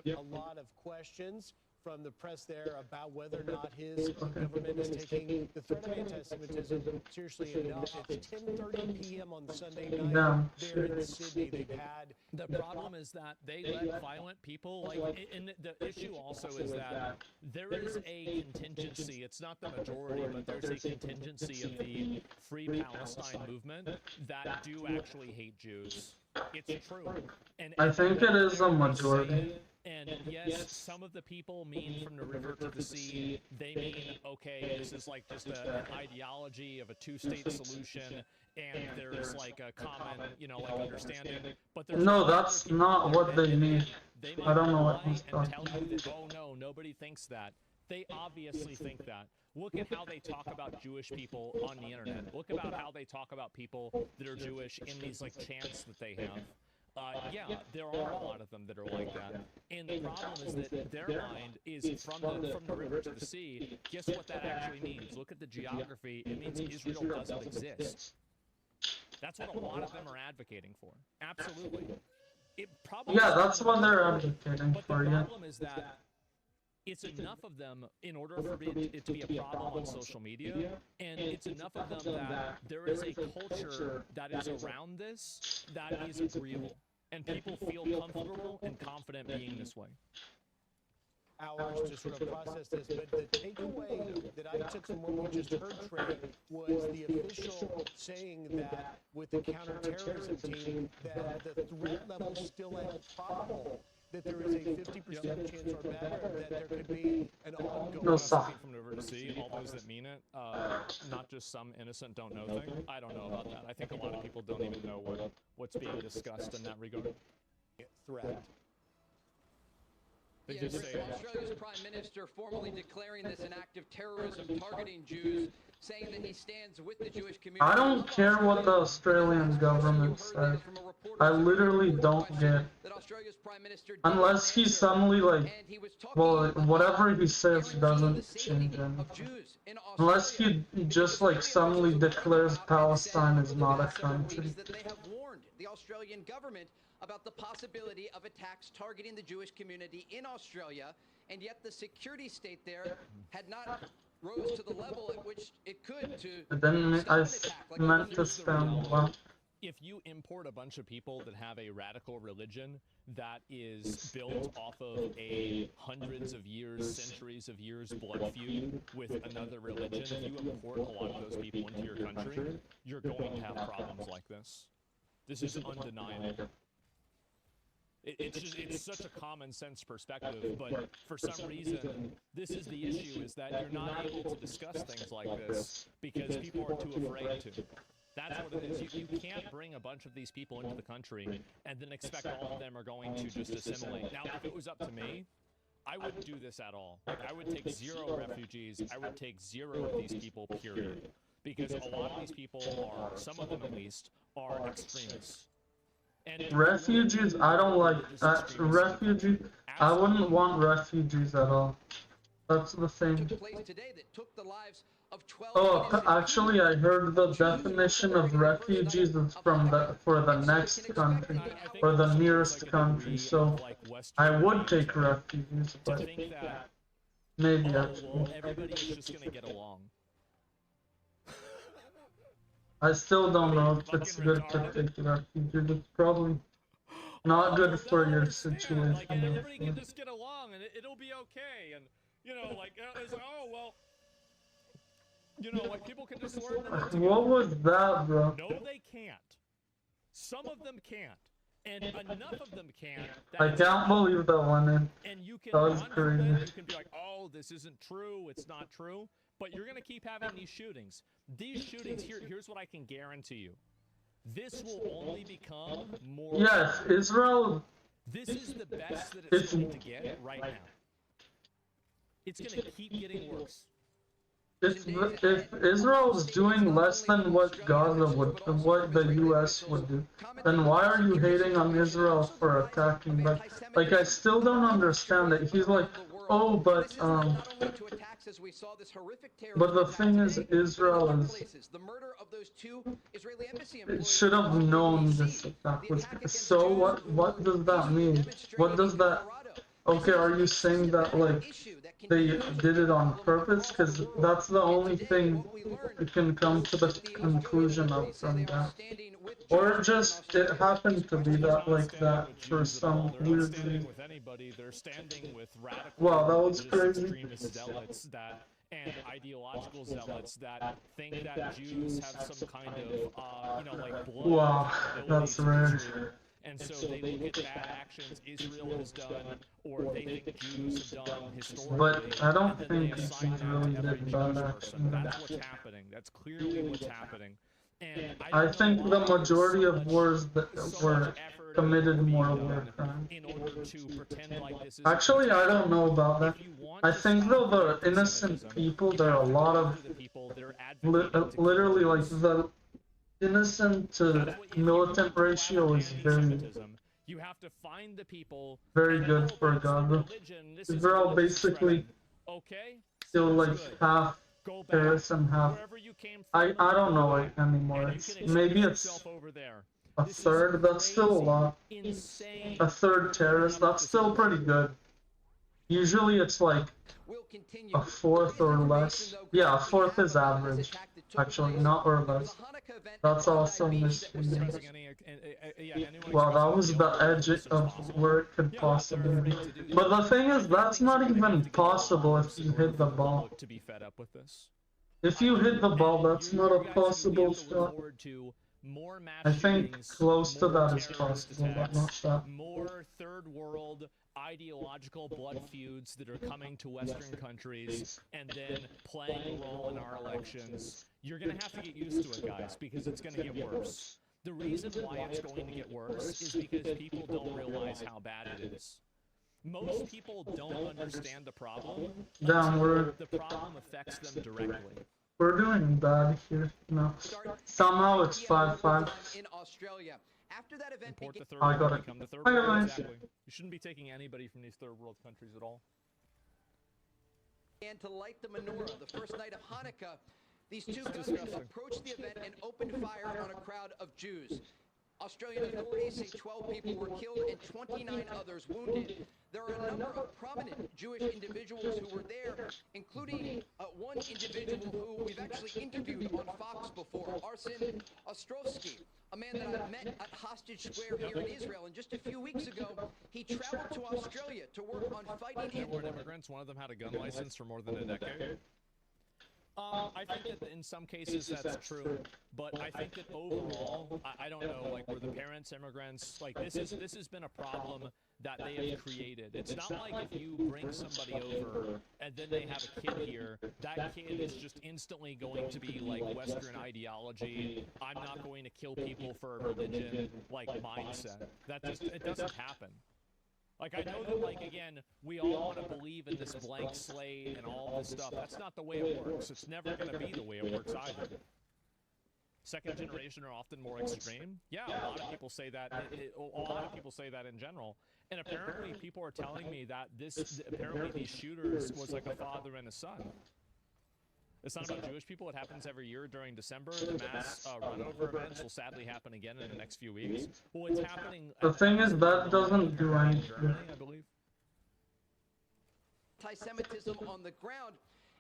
E: A lot of questions from the press there about whether or not his government is taking the threat of anti-Semitism seriously enough. It's 10:30 p.m. on Sunday night there in Sydney. They've had
F: the problem is that they let violent people, and the issue also is that there is a contingency. It's not the majority, but there's a contingency of the Free Palestine movement that do actually hate Jews. It's true. And
B: I think it is a majority.
F: And yes, some of the people mean from the river to the sea, they mean, okay, this is like just an ideology of a two-state solution, and there's like a common, understanding. But
B: no, that's not what they mean. I don't know what he's talking about.
F: Tell you that, oh no, nobody thinks that. They obviously think that. Look at how they talk about Jewish people on the internet. Look about how they talk about people that are Jewish in these chants that they have. Yeah, there are a lot of them that are like that. And the problem is that their mind is from the river to the sea. Guess what that actually means? Look at the geography. It means Israel doesn't exist. That's what a lot of them are advocating for. Absolutely.
B: Yeah, that's what they're advocating for,
F: the
B: yeah.
F: problem is that it's enough of them in order for it to be a problem on social media, and it's enough of them that there is a culture that is around this that is agreeable, and people feel comfortable and confident being this way.
E: Hours to sort of process this, but the takeaway that I took from what we just heard, Trey, was the official saying that with the counterterrorism team, that the threat level is still at probable, that there is a 50% chance or better that there could be an ongoing
F: from the river to sea, all those that mean it, not just some innocent don't know thing. I don't know about that. I think a lot of people don't even know what's being discussed in that regard.
E: Threat.
W: They just say Australia's Prime Minister formally declaring this an act of terrorism targeting Jews, saying that he stands with the Jewish community.
B: I don't care what the Australian government says. I literally don't get. Unless he suddenly whatever he says doesn't change anything. Unless he just suddenly declares Palestine is not a country.
W: They have warned the Australian government about the possibility of attacks targeting the Jewish community in Australia, and yet the security state there had not rose to the level at which it could to
B: But then I meant to stand well.
F: If you import a bunch of people that have a radical religion that is built off of a hundreds of years, centuries of years blood feud with another religion, if you import a lot of those people into your country, you're going to have problems like this. This is undeniable. It's such a common sense perspective, but for some reason, this is the issue, is that you're not able to discuss things like this because people are too afraid to. That's what it is. You can't bring a bunch of these people into the country and then expect all of them are going to just assimilate. Now, if it was up to me, I wouldn't do this at all. I would take 0 refugees. I would take 0 of these people, period. Because a lot of these people are, some of them at least, are extremists.
B: Refugees, I don't like that. Refugees, I wouldn't want refugees at all. That's the thing. Oh, actually, I heard the definition of refugees is for the next country, or the nearest country, so I would take refugees, but Maybe
F: well,
B: actually.
F: everybody is just gonna get along.
B: I still don't know if it's good to take it out, dude. It's probably not good for your situation.
F: Like, everybody can just get along, and it'll be okay. And you know, like, it's like, oh well, you know, like people can just learn to live together.
B: What was that, bro?
F: No, they can't. Some of them can't, and enough of them can't.
B: I can't believe that one in.
F: And you can
B: That was
F: run from it,
B: crazy.
F: you can be like, oh, this isn't true, it's not true. But you're going to keep having these shootings. These shootings, here's what I can guarantee you. This will only become more...
B: Yes, Israel...
F: This is the best that it's going to get right now. It's going to keep getting worse.
B: If Israel's doing less than what Gaza would, what the U.S. would do, then why are you hating on Israel for attacking? But like, I still don't understand it. He's like, oh, but the thing is, Israel should have known this attack was. So what does that mean? What does that? Okay, are you saying that like they did it on purpose? Because that's the only thing you can come to the conclusion of from that. Or just it happened to be that like that for some weird reason. Wow, that was crazy.
F: And ideological zealots that think that Jews have some kind of, you know, like blood.
B: Wow, that's rare.
F: And so they look at bad actions Israel has done, or they think Jews have done historically.
B: But I don't think Israel did bad actions.
F: That's what's happening. That's clearly what's happening. And
B: I think the majority of wars that were committed more war crimes. Actually, I don't know about that. I think though the innocent people, there are a lot of literally like the innocent to militant ratio is very good for Gaza. Israel basically still like half terrorists and half. I don't know it anymore. Maybe it's a third. That's still a lot. A third terrorist. That's still pretty good. Usually it's like a fourth or less. Yeah, a fourth is average. Actually, not or less. That's also missing. Well, that was the edge of where it could possibly be. But the thing is, that's not even possible if you hit the ball. If you hit the ball, that's not a possible shot. I think close to that is possible, but not that.
F: More third world ideological blood feuds that are coming to Western countries and then playing a role in our elections. You're going to have to get used to it, guys, because it's going to get worse. The reason why it's going to get worse is because people don't realize how bad it is. Most people don't understand the problem.
B: Downward.
F: The problem affects them directly.
B: We're doing bad here. No. Somehow it's 5-5.
W: In Australia. After that event,
B: I got it.
F: Exactly. You shouldn't be taking anybody from these third world countries at all.
W: And to light the menorah, the first night of Hanukkah, these two gunmen approached the event and opened fire on a crowd of Jews. Australian authorities say 12 people were killed and 29 others wounded. There are a number of prominent Jewish individuals who were there, including one individual who we've actually interviewed on Fox before, Arsen Ostrovsky, a man that I met at Hostage Square here in Israel. And just a few weeks ago, he traveled to Australia to work on fighting
F: Foreign immigrants, one of them had a gun license for more than a decade. I think that in some cases that's true, but I think that overall, I don't know, like were the parents immigrants, like this has been a problem that they have created. It's not like if you bring somebody over and then they have a kid here, that kid is just instantly going to be like Western ideology, I'm not going to kill people for a religion, like mindset. It doesn't happen. Like, I know that, like, again, we all want to believe in this blank slate and all this stuff. That's not the way it works. It's never going to be the way it works either. Second generation are often more extreme. Yeah, a lot of people say that. A lot of people say that in general. And apparently people are telling me that apparently these shooters was like a father and a son. It's not about Jewish people. It happens every year during December. The mass run-over events will sadly happen again in the next few weeks. Well, it's happening...
B: The thing is, that doesn't do anything.
F: I believe.
W: anti-Semitism on the ground,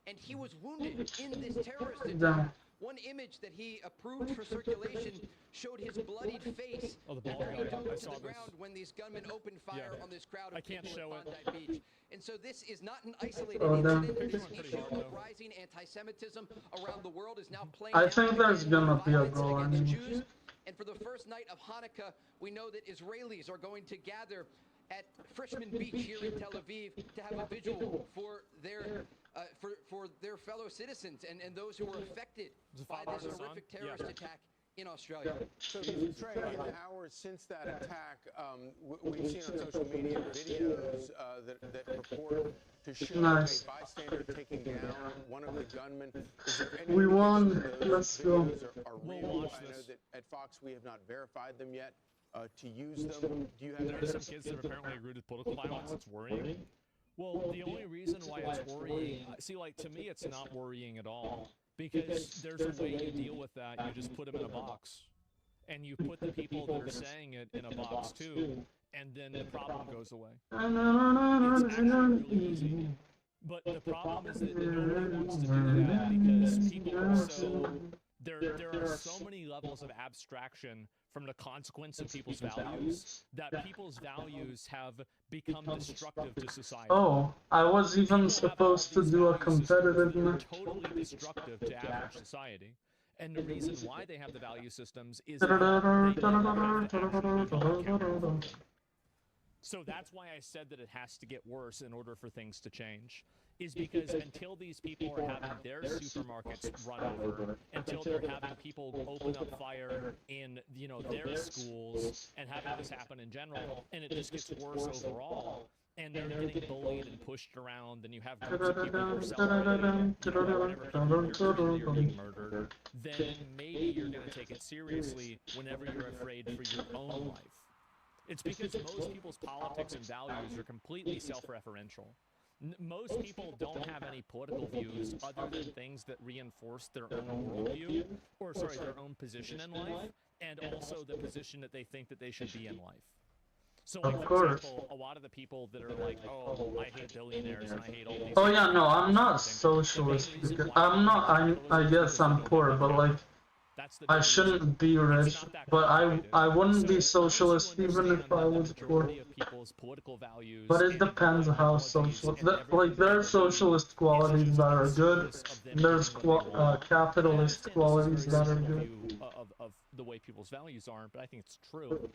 W: and he was wounded in this terrorist attack.
B: Damn.
W: One image that he approved for circulation showed his bloodied face after he dove to the ground when these gunmen opened fire on this crowd of people at Bondi Beach. And so this is not an isolated incident. This issue of rising anti-Semitism around the world is now playing
B: I
W: out
B: think there's gonna be a
W: violence
B: goal
W: against
B: anyway.
W: Jews. And for the first night of Hanukkah, we know that Israelis are going to gather at Frishman Beach here in Tel Aviv to have a vigil for their fellow citizens and those who were affected by this horrific terrorist attack in Australia.
I: So, Trey, in the hours since that attack, we've seen on social media videos that purport to show
B: Nice.
I: a bystander taking down one of the gunmen. Is there any
B: We won.
I: indication those
B: Let's go.
I: videos are real? I know that at Fox we have not verified them yet. To use them, do you have
F: There are some kids that have apparently agreed with political violence. It's worrying. Well, the only reason why it's worrying, see, like, to me, it's not worrying at all. Because there's a way you deal with that. You just put them in a box. And you put the people that are saying it in a box, too. And then the problem goes away. It's actually really easy. But the problem is that nobody wants to do that because people are so... There are so many levels of abstraction from the consequence of people's values that people's values have become destructive to society.
B: Oh, I was even supposed to do a competitive match.
F: Totally destructive to average society. And the reason why they have the value systems is that they don't have to actually be held accountable. So that's why I said that it has to get worse in order for things to change. Is because until these people are having their supermarkets run over, until they're having people open up fire in, you know, their schools and having this happen in general, and it just gets worse overall, and they're getting bullied and pushed around, and you have groups of people who are celebrating, you know, whatever you're being murdered, then maybe you're going to take it seriously whenever you're afraid for your own life. It's because most people's politics and values are completely self-referential. Most people don't have any political views other than things that reinforce their own worldview, or sorry, their own position in life, and also the position that they think that they should be in life. So, like, for example, a lot of the people that are like, oh, I hate billionaires and I hate all these...
B: Oh yeah, no, I'm not socialist. Because I'm not, I guess I'm poor, but like, I shouldn't be rich, but I wouldn't be socialist even if I was poor. But it depends how social. Like, there are socialist qualities that are good, there's capitalist qualities that are good.
F: Of the way people's values are, but I think it's true,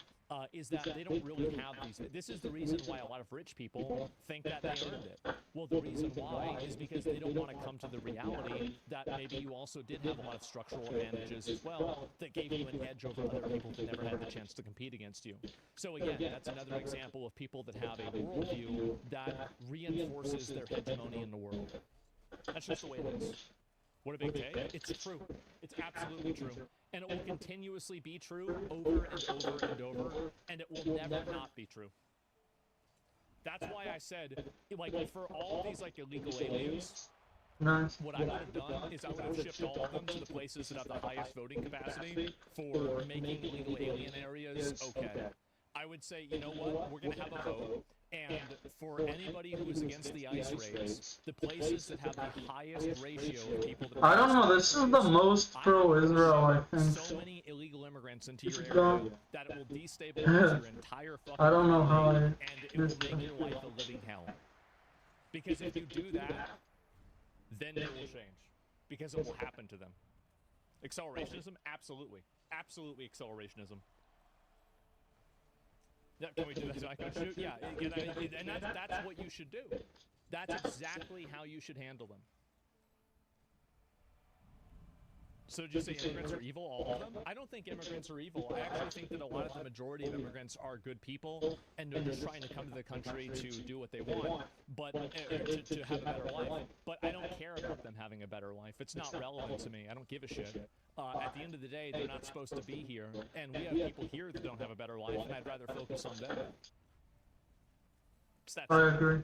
F: is that they don't really have these. This is the reason why a lot of rich people think that they earned it. Well, the reason why is because they don't want to come to the reality that maybe you also did have a lot of structural advantages as well that gave you an edge over other people that never had the chance to compete against you. So again, that's another example of people that have a worldview that reinforces their hegemony in the world. That's just the way it is. What a big take. It's true. It's absolutely true. And it will continuously be true over and over and over, and it will never not be true. That's why I said, like, for all these, like, illegal aliens, what I would have done is I would have shipped all of them to the places that have the highest voting capacity for making illegal alien areas okay. I would say, you know what, we're going to have a vote, and for anybody who is against the ICE raids, the places that have the highest ratio of people that
B: I don't know, this is the most pro-Israel, I think.
F: so many illegal immigrants into your area that it will destabilize your entire fucking
B: I don't know how
F: and it will make your life a living hell. Because if you do that, then it will change. Because it will happen to them. Accelerationism? Absolutely. Absolutely accelerationism. Yeah, can we do that? I can shoot? Yeah, and that's what you should do. That's exactly how you should handle them. So did you say immigrants are evil, all of them? I don't think immigrants are evil. I actually think that a lot of the majority of immigrants are good people, and they're just trying to come to the country to do what they want, but to have a better life. But I don't care about them having a better life. It's not relevant to me. I don't give a shit. At the end of the day, they're not supposed to be here, and we have people here that don't have a better life, and I'd rather focus on them.
B: I agree.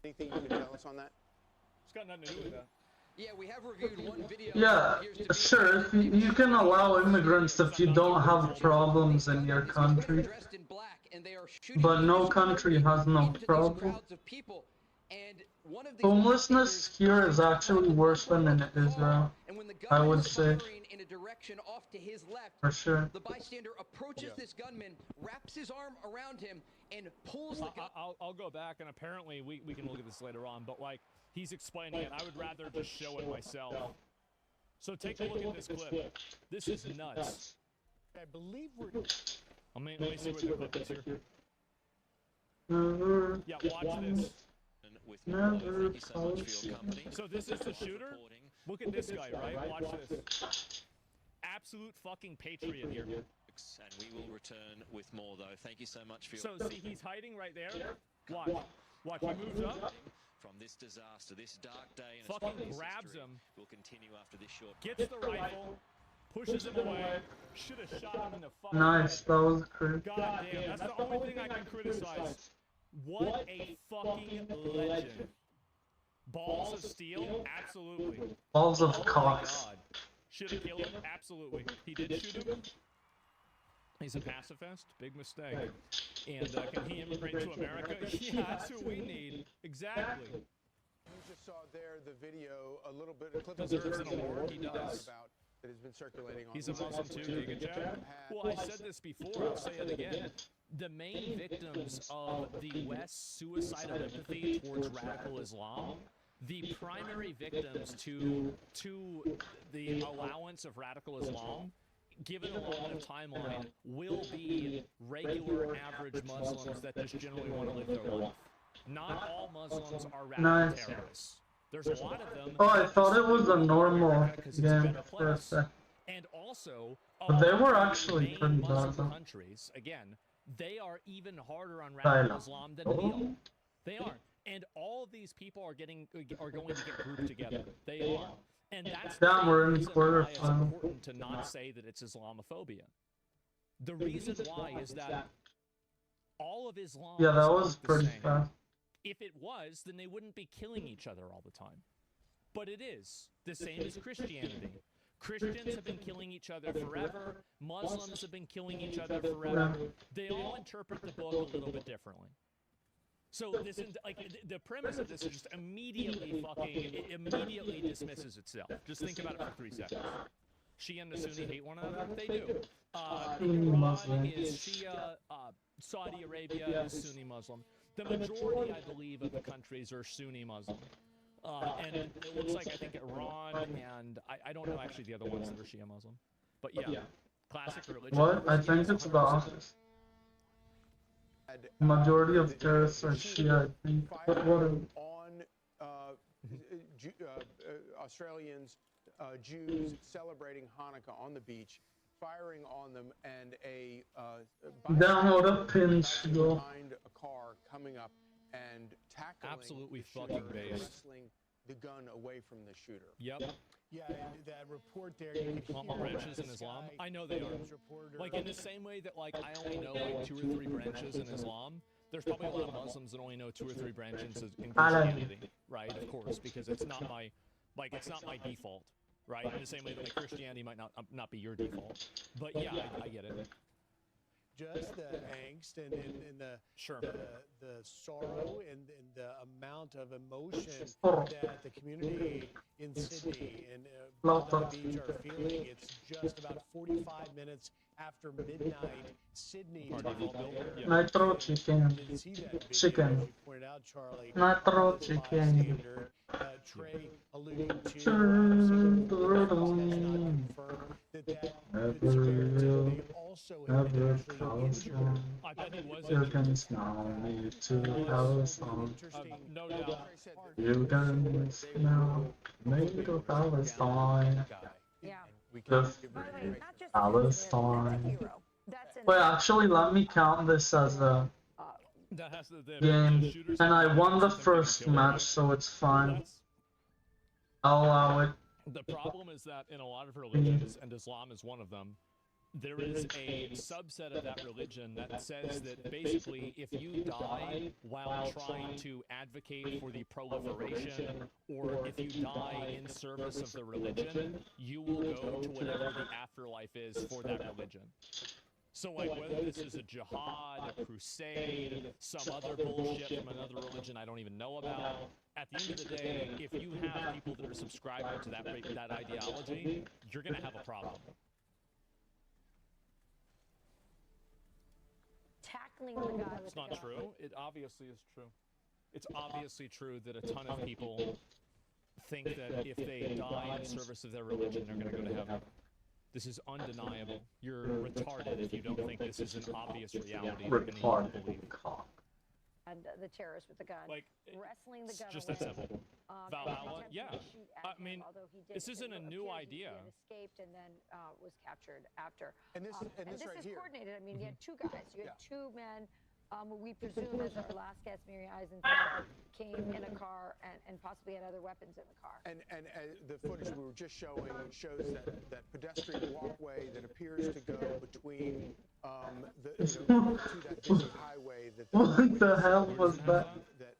I: Anything you can tell us on that?
F: It's got nothing to do with that.
W: Yeah, we have reviewed one video.
B: Yeah, sure, you can allow immigrants if you don't have problems in your country.
W: and they are shooting.
B: But no country has no problem.
W: Crowds of people, and one of these
B: Homelessness here is actually worse than in Israel, I would say.
W: in a direction off to his left,
B: For sure.
W: the bystander approaches this gunman, wraps his arm around him, and pulls the gun.
F: I'll go back, and apparently we can look at this later on, but like he's explaining it. I would rather just show it myself. So take a look at this clip. This is nuts.
E: I believe we're.
F: Let me see where the clip is here.
B: Never.
F: Yeah, watch this.
B: Never.
F: So this is the shooter. Look at this guy, right? Watch this. Absolute fucking patriot here.
K: And we will return with more, though. Thank you so much for your...
F: So see, he's hiding right there. Watch. Watch. He moves up.
K: From this disaster, this dark day in
F: fucking
K: Australia's
F: grabs
K: history,
F: him.
K: We'll continue after this short.
F: Gets the rifle. Pushes him away. Should have shot him in the fucking
B: Nice, that was great.
F: God damn, that's the only thing I can criticize. What a fucking legend. Balls of steel? Absolutely.
B: Balls of cocks.
F: Should have killed him? Absolutely. He did shoot him. He's a pacifist? Big mistake. And can he immigrate to America? Yeah, that's who we need. Exactly.
I: You just saw there the video, a little bit, a clip of
F: Deserves an award. He does.
I: about that has been circulating on.
F: He's a Muslim too, Giga Chad. Well, I said this before, I'll say it again. The main victims of the West's suicidal empathy towards radical Islam, the primary victims to the allowance of radical Islam, given a long enough timeline, will be regular average Muslims that just generally want to live their life. Not all Muslims are radical terrorists. There's a lot of them.
B: Oh, I thought it was a normal game for a sec.
F: And also,
B: but they were actually pretty bad.
F: Countries, again, they are even harder on radical Islam than we are. They are. And all of these people are going to get grouped together. They are. And that's the
B: we're in
F: reason why it's
B: quarterfinals.
F: important to not say that it's Islamophobia. The reason why is that all of Islam
B: Yeah, that
F: is
B: was
F: not the
B: pretty
F: same.
B: fast.
F: If it was, then they wouldn't be killing each other all the time. But it is. The same as Christianity. Christians have been killing each other forever. Muslims have been killing each other forever. They all interpret the book a little bit differently. So this, the premise of this is just immediately dismisses itself. Just think about it for 3 seconds. Shia and the Sunni hate one another? They do. Iran is Shia, Saudi Arabia is Sunni Muslim. The majority, I believe, of the countries are Sunni Muslim. And it looks like, I think, Iran and I don't know actually the other ones that are Shia Muslim. But yeah, classic religion.
B: What? I think it's the opposite. Majority of terrorists are Shia, I think. But what are...
I: On Australians, Jews celebrating Hanukkah on the beach, firing on them, and a
B: Download a pinch, go.
I: behind a car coming up and tackling
F: absolutely
I: the
F: fucking
I: shooter,
F: based.
I: wrestling the gun away from the shooter.
F: Yep.
E: Yeah, and that report there. You can
F: All branches in Islam? I know they are. Like in the same way that like I only know like 2 or 3 branches in Islam, there's probably a lot of Muslims that only know 2 or 3 branches in Christianity, right? Of course, because it's not my default, right? In the same way that like Christianity might not be your default. But yeah, I get it.
E: Just the angst and the sorrow and the amount of emotion that the community in Sydney and Bondi Beach are feeling. It's just about 45 minutes after midnight, Sydney.
B: Nitro chicken. Chicken.
E: Pointed out, Charlie.
B: Nitro chicken.
E: Trey alluding to
B: Never Palestine. You can smell me to Palestine. You can smell me to Palestine. Just Palestine. Wait, actually, let me count this as a game. And I won the first match, so it's fine. I'll allow it.
F: The problem is that in a lot of religions, and Islam is one of them, there is a subset of that religion that says that basically if you die while trying to advocate for the proliferation, or if you die in service of the religion, you will go to whatever the afterlife is for that religion. So, like, whether this is a jihad, a crusade, some other bullshit from another religion I don't even know about, at the end of the day, if you have people that are subscribing to that ideology, you're going to have a problem.
L: Tackling the guy with
F: It's not true. It obviously is true. It's obviously true that a ton of people think that if they die in service of their religion, they're going to go to heaven. This is undeniable. You're retarded if you don't think this is an obvious reality.
B: Retarded.
L: And the terrorist with the gun,
F: like
L: wrestling the gun.
F: Just that simple.
L: And
F: Valhalla,
L: attempting
F: yeah.
L: to shoot at
F: I mean,
L: him, although he
F: this isn't a new
L: appears
F: idea.
L: He had escaped and then was captured after.
I: And this
L: and
I: this
L: this
I: right
L: is
I: here.
L: coordinated. I mean, you had two guys. You had
I: Yeah.
L: two men. We presume, as our last guest, Mary Eisenstein, came in a car and possibly had other weapons in the car.
I: And the footage we were just showing shows that pedestrian walkway that appears to go between to that busy highway that
B: What the hell was that?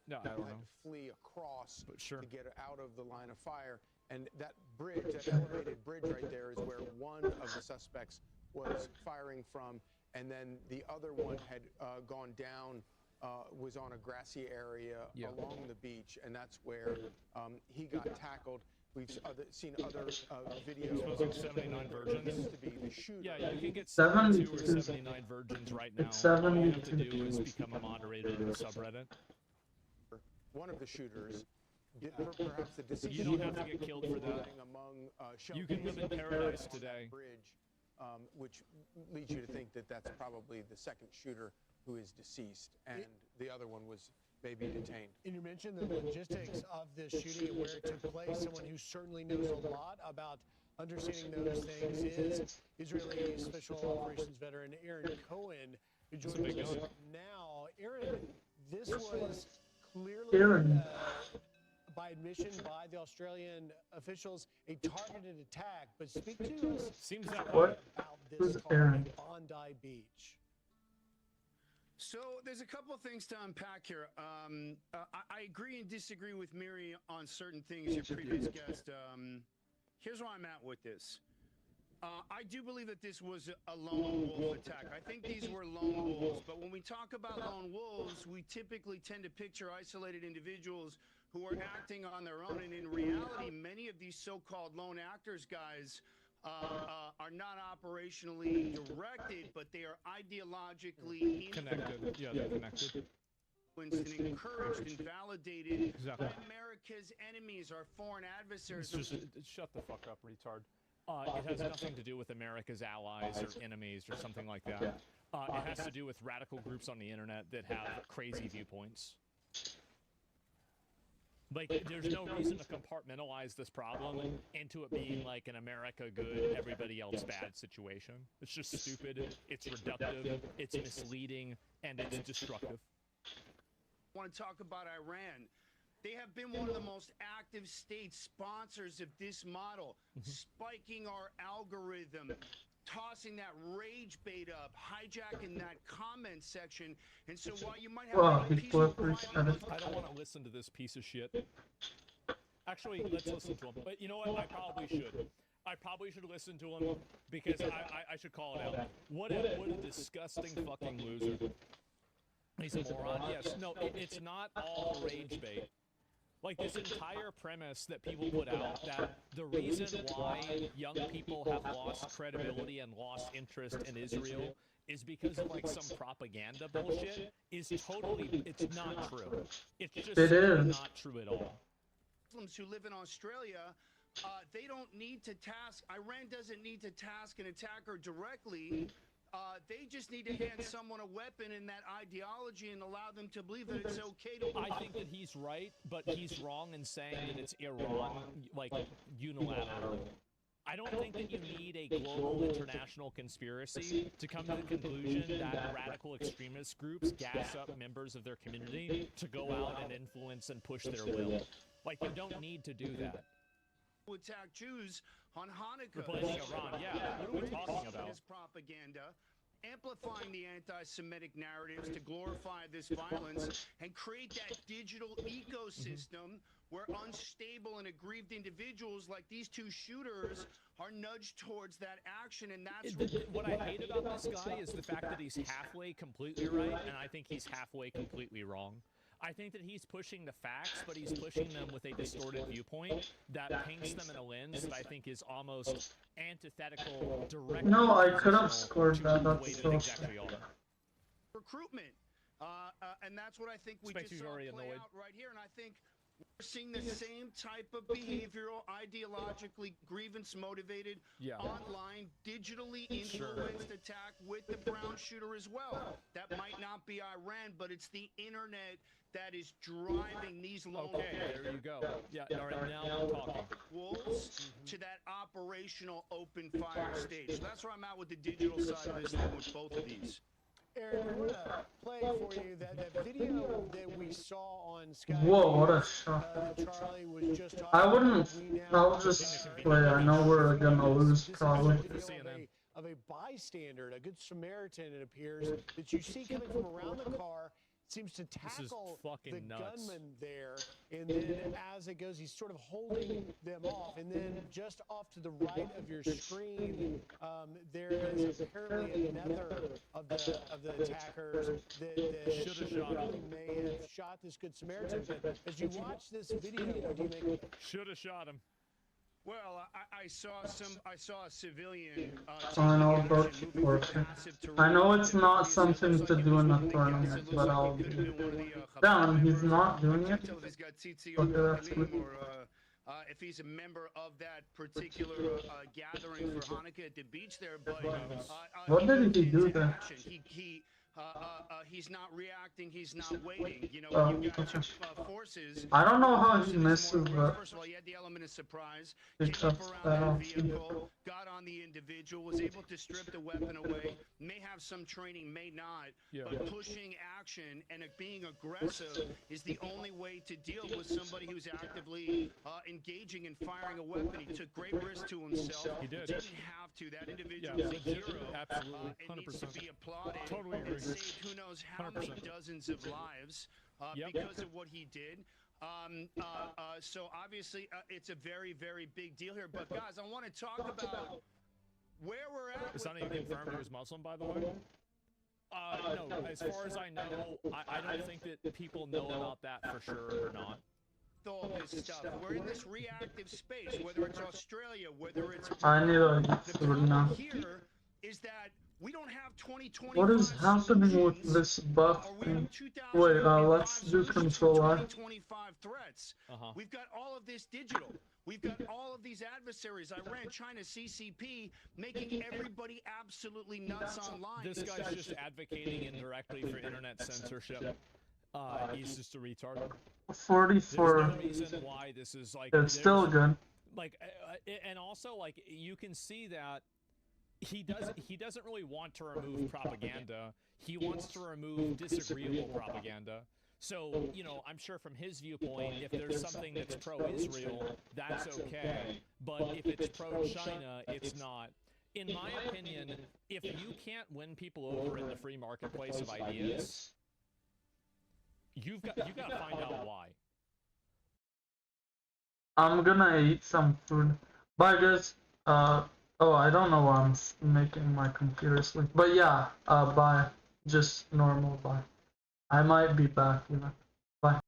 F: No, I
I: had
F: don't
I: to
F: know.
I: flee across
F: Sure.
I: to get out of the line of fire. And that bridge, that elevated bridge right there, is where one of the suspects was firing from, and then the other one had gone down, was on a grassy area along the beach, and that's where he got tackled. We've seen other videos.
F: Supposing 79 virgins.
I: Seems to be the shooter.
F: Yeah, you can get
B: 70
F: 72 or 79 virgins right now.
B: It's
F: All you have to
B: 72.
F: do is become a moderator in the subreddit.
I: One of the shooters, perhaps the deceased.
F: You don't have to get killed for that.
I: Among,
F: You can live in paradise today.
I: Bridge, which leads you to think that that's probably the second shooter who is deceased, and the other one was maybe detained.
E: And you mentioned the logistics of this shooting and where it took place. Someone who certainly knows a lot about understanding those things is Israeli Special Operations veteran Aaron Cohen, who joins us now. Aaron, this was clearly, by admission by the Australian officials, a targeted attack. But speak to us about this call at Bondi Beach.
M: So there's a couple of things to unpack here. I agree and disagree with Miri on certain things, your previous guest. Here's where I'm at with this. I do believe that this was a lone wolf attack. I think these were lone wolves, but when we talk about lone wolves, we typically tend to picture isolated individuals who are acting on their own, and in reality, many of these so-called lone actors guys are not operationally directed, but they are ideologically
F: connected. Yeah, they're connected.
M: And encouraged and validated
F: Exactly.
M: by America's enemies, our foreign adversaries.
F: It's just, shut the fuck up, retard. It has nothing to do with America's allies or enemies or something like that. It has to do with radical groups on the internet that have crazy viewpoints. Like, there's no reason to compartmentalize this problem into it being like an America good, everybody else bad situation. It's just stupid, it's reductive, it's misleading, and it's destructive.
M: I want to talk about Iran. They have been one of the most active state sponsors of this model, spiking our algorithm, tossing that rage bait up, hijacking that comment section. And so while you might have peaceful
F: I don't want to listen to this piece of shit. Actually, let's listen to him. But you know what? I probably should. I probably should listen to him because I should call it out. What a disgusting fucking loser. He's a moron. Yes. No, it's not all rage bait. Like, this entire premise that people put out, that the reason why young people have lost credibility and lost interest in Israel is because of, like, some propaganda bullshit, is totally, it's not true. It's just not true at all.
M: Muslims who live in Australia, they don't need to task, Iran doesn't need to task an attacker directly. They just need to hand someone a weapon in that ideology and allow them to believe that it's okay to.
F: I think that he's right, but he's wrong in saying that it's Iran, like, unilaterally. I don't think that you need a global international conspiracy to come to the conclusion that radical extremist groups gas up members of their community to go out and influence and push their will. Like, you don't need to do that.
M: Attack Jews on Hanukkah.
F: Replacing Iran, yeah. What are we talking about?
M: This propaganda, amplifying the anti-Semitic narratives to glorify this violence and create that digital ecosystem where unstable and aggrieved individuals like these two shooters are nudged towards that action, and that's
F: what I hate about this guy is the fact that he's halfway completely right, and I think he's halfway completely wrong. I think that he's pushing the facts, but he's pushing them with a distorted viewpoint that paints them in a lens that I think is almost antithetical directly.
B: No, I could have scored that. That's so
F: exactly are.
M: Recruitment. And that's what I think we
F: Makes
M: just
F: you
M: saw
F: very
M: play
F: annoyed.
M: out right here. And I think we're seeing the same type of behavioral, ideologically grievance-motivated, online, digitally influenced attack with the Brown shooter as well. That might not be Iran, but it's the internet that is driving these lone
F: there you go. Yeah, all right, now we're talking.
M: wolves to that operational open fire stage. So that's where I'm at with the digital side of this thing with both of these.
E: Aaron, I want to play for you that video that we saw on Skype.
B: Whoa, what a shot.
E: Charlie was just talking
B: I wouldn't. I'll just play. I know we're gonna lose probably.
E: Of a bystander, a good Samaritan, it appears, that you see coming from around the car, seems to tackle the gunman there, and then as it goes, he's sort of holding them off, and then just off to the right of your screen, there is apparently another of the attackers that may have shot this good Samaritan. But as you watch this video, what do you make?
F: Should have shot him.
M: Well, I saw a civilian.
B: I know about working. I know it's not something to do in a tournament, but I'll do. Damn, he's not doing it. Okay, that's good.
M: If he's a member of that particular gathering for Hanukkah at the beach there, but
B: What did he do there?
M: He's not reacting. He's not waiting. You know, you've got forces.
B: I don't know how he misses, but
M: First of all, he had the element of surprise.
B: he
M: Came up
B: cuts
M: around
B: that
M: that
B: off.
M: vehicle, got on the individual, was able to strip the weapon away. May have some training, may not. But pushing action and being aggressive is the only way to deal with somebody who's actively engaging and firing a weapon. He took great risk to himself.
F: He did.
M: Didn't have to. That individual is a hero.
F: Absolutely.
M: And needs to be applauded.
F: Totally agree.
M: And saved who knows how many dozens of lives because of what he did. So obviously it's a very, very big deal here. But guys, I want to talk about where we're at.
F: It's not even confirmed he was Muslim, by the way. No, as far as I know, I don't think that people know about that for sure or not.
M: All this stuff. We're in this reactive space, whether it's Australia, whether it's
B: I need a food now.
M: here is that we don't have 2020.
B: What is happening with this buff thing? Wait, let's do control R.
M: 2025 threats. We've got all of this digital. We've got all of these adversaries. Iran, China, CCP, making everybody absolutely nuts online.
F: This guy's just advocating indirectly for internet censorship. He's just a retard.
B: 44.
F: There's no reason why this is like.
B: It's still good.
F: Like, and also like you can see that he doesn't really want to remove propaganda. He wants to remove disagreeable propaganda. So, you know, I'm sure from his viewpoint, if there's something that's pro-Israel, that's okay. But if it's pro-China, it's not. In my opinion, if you can't win people over in the free marketplace of ideas, you got to find out why.
B: I'm gonna eat some food. Bye, guys. Oh, I don't know why I'm making my computer sleep. But yeah, bye. Just normal bye. I might be back, you know. Bye.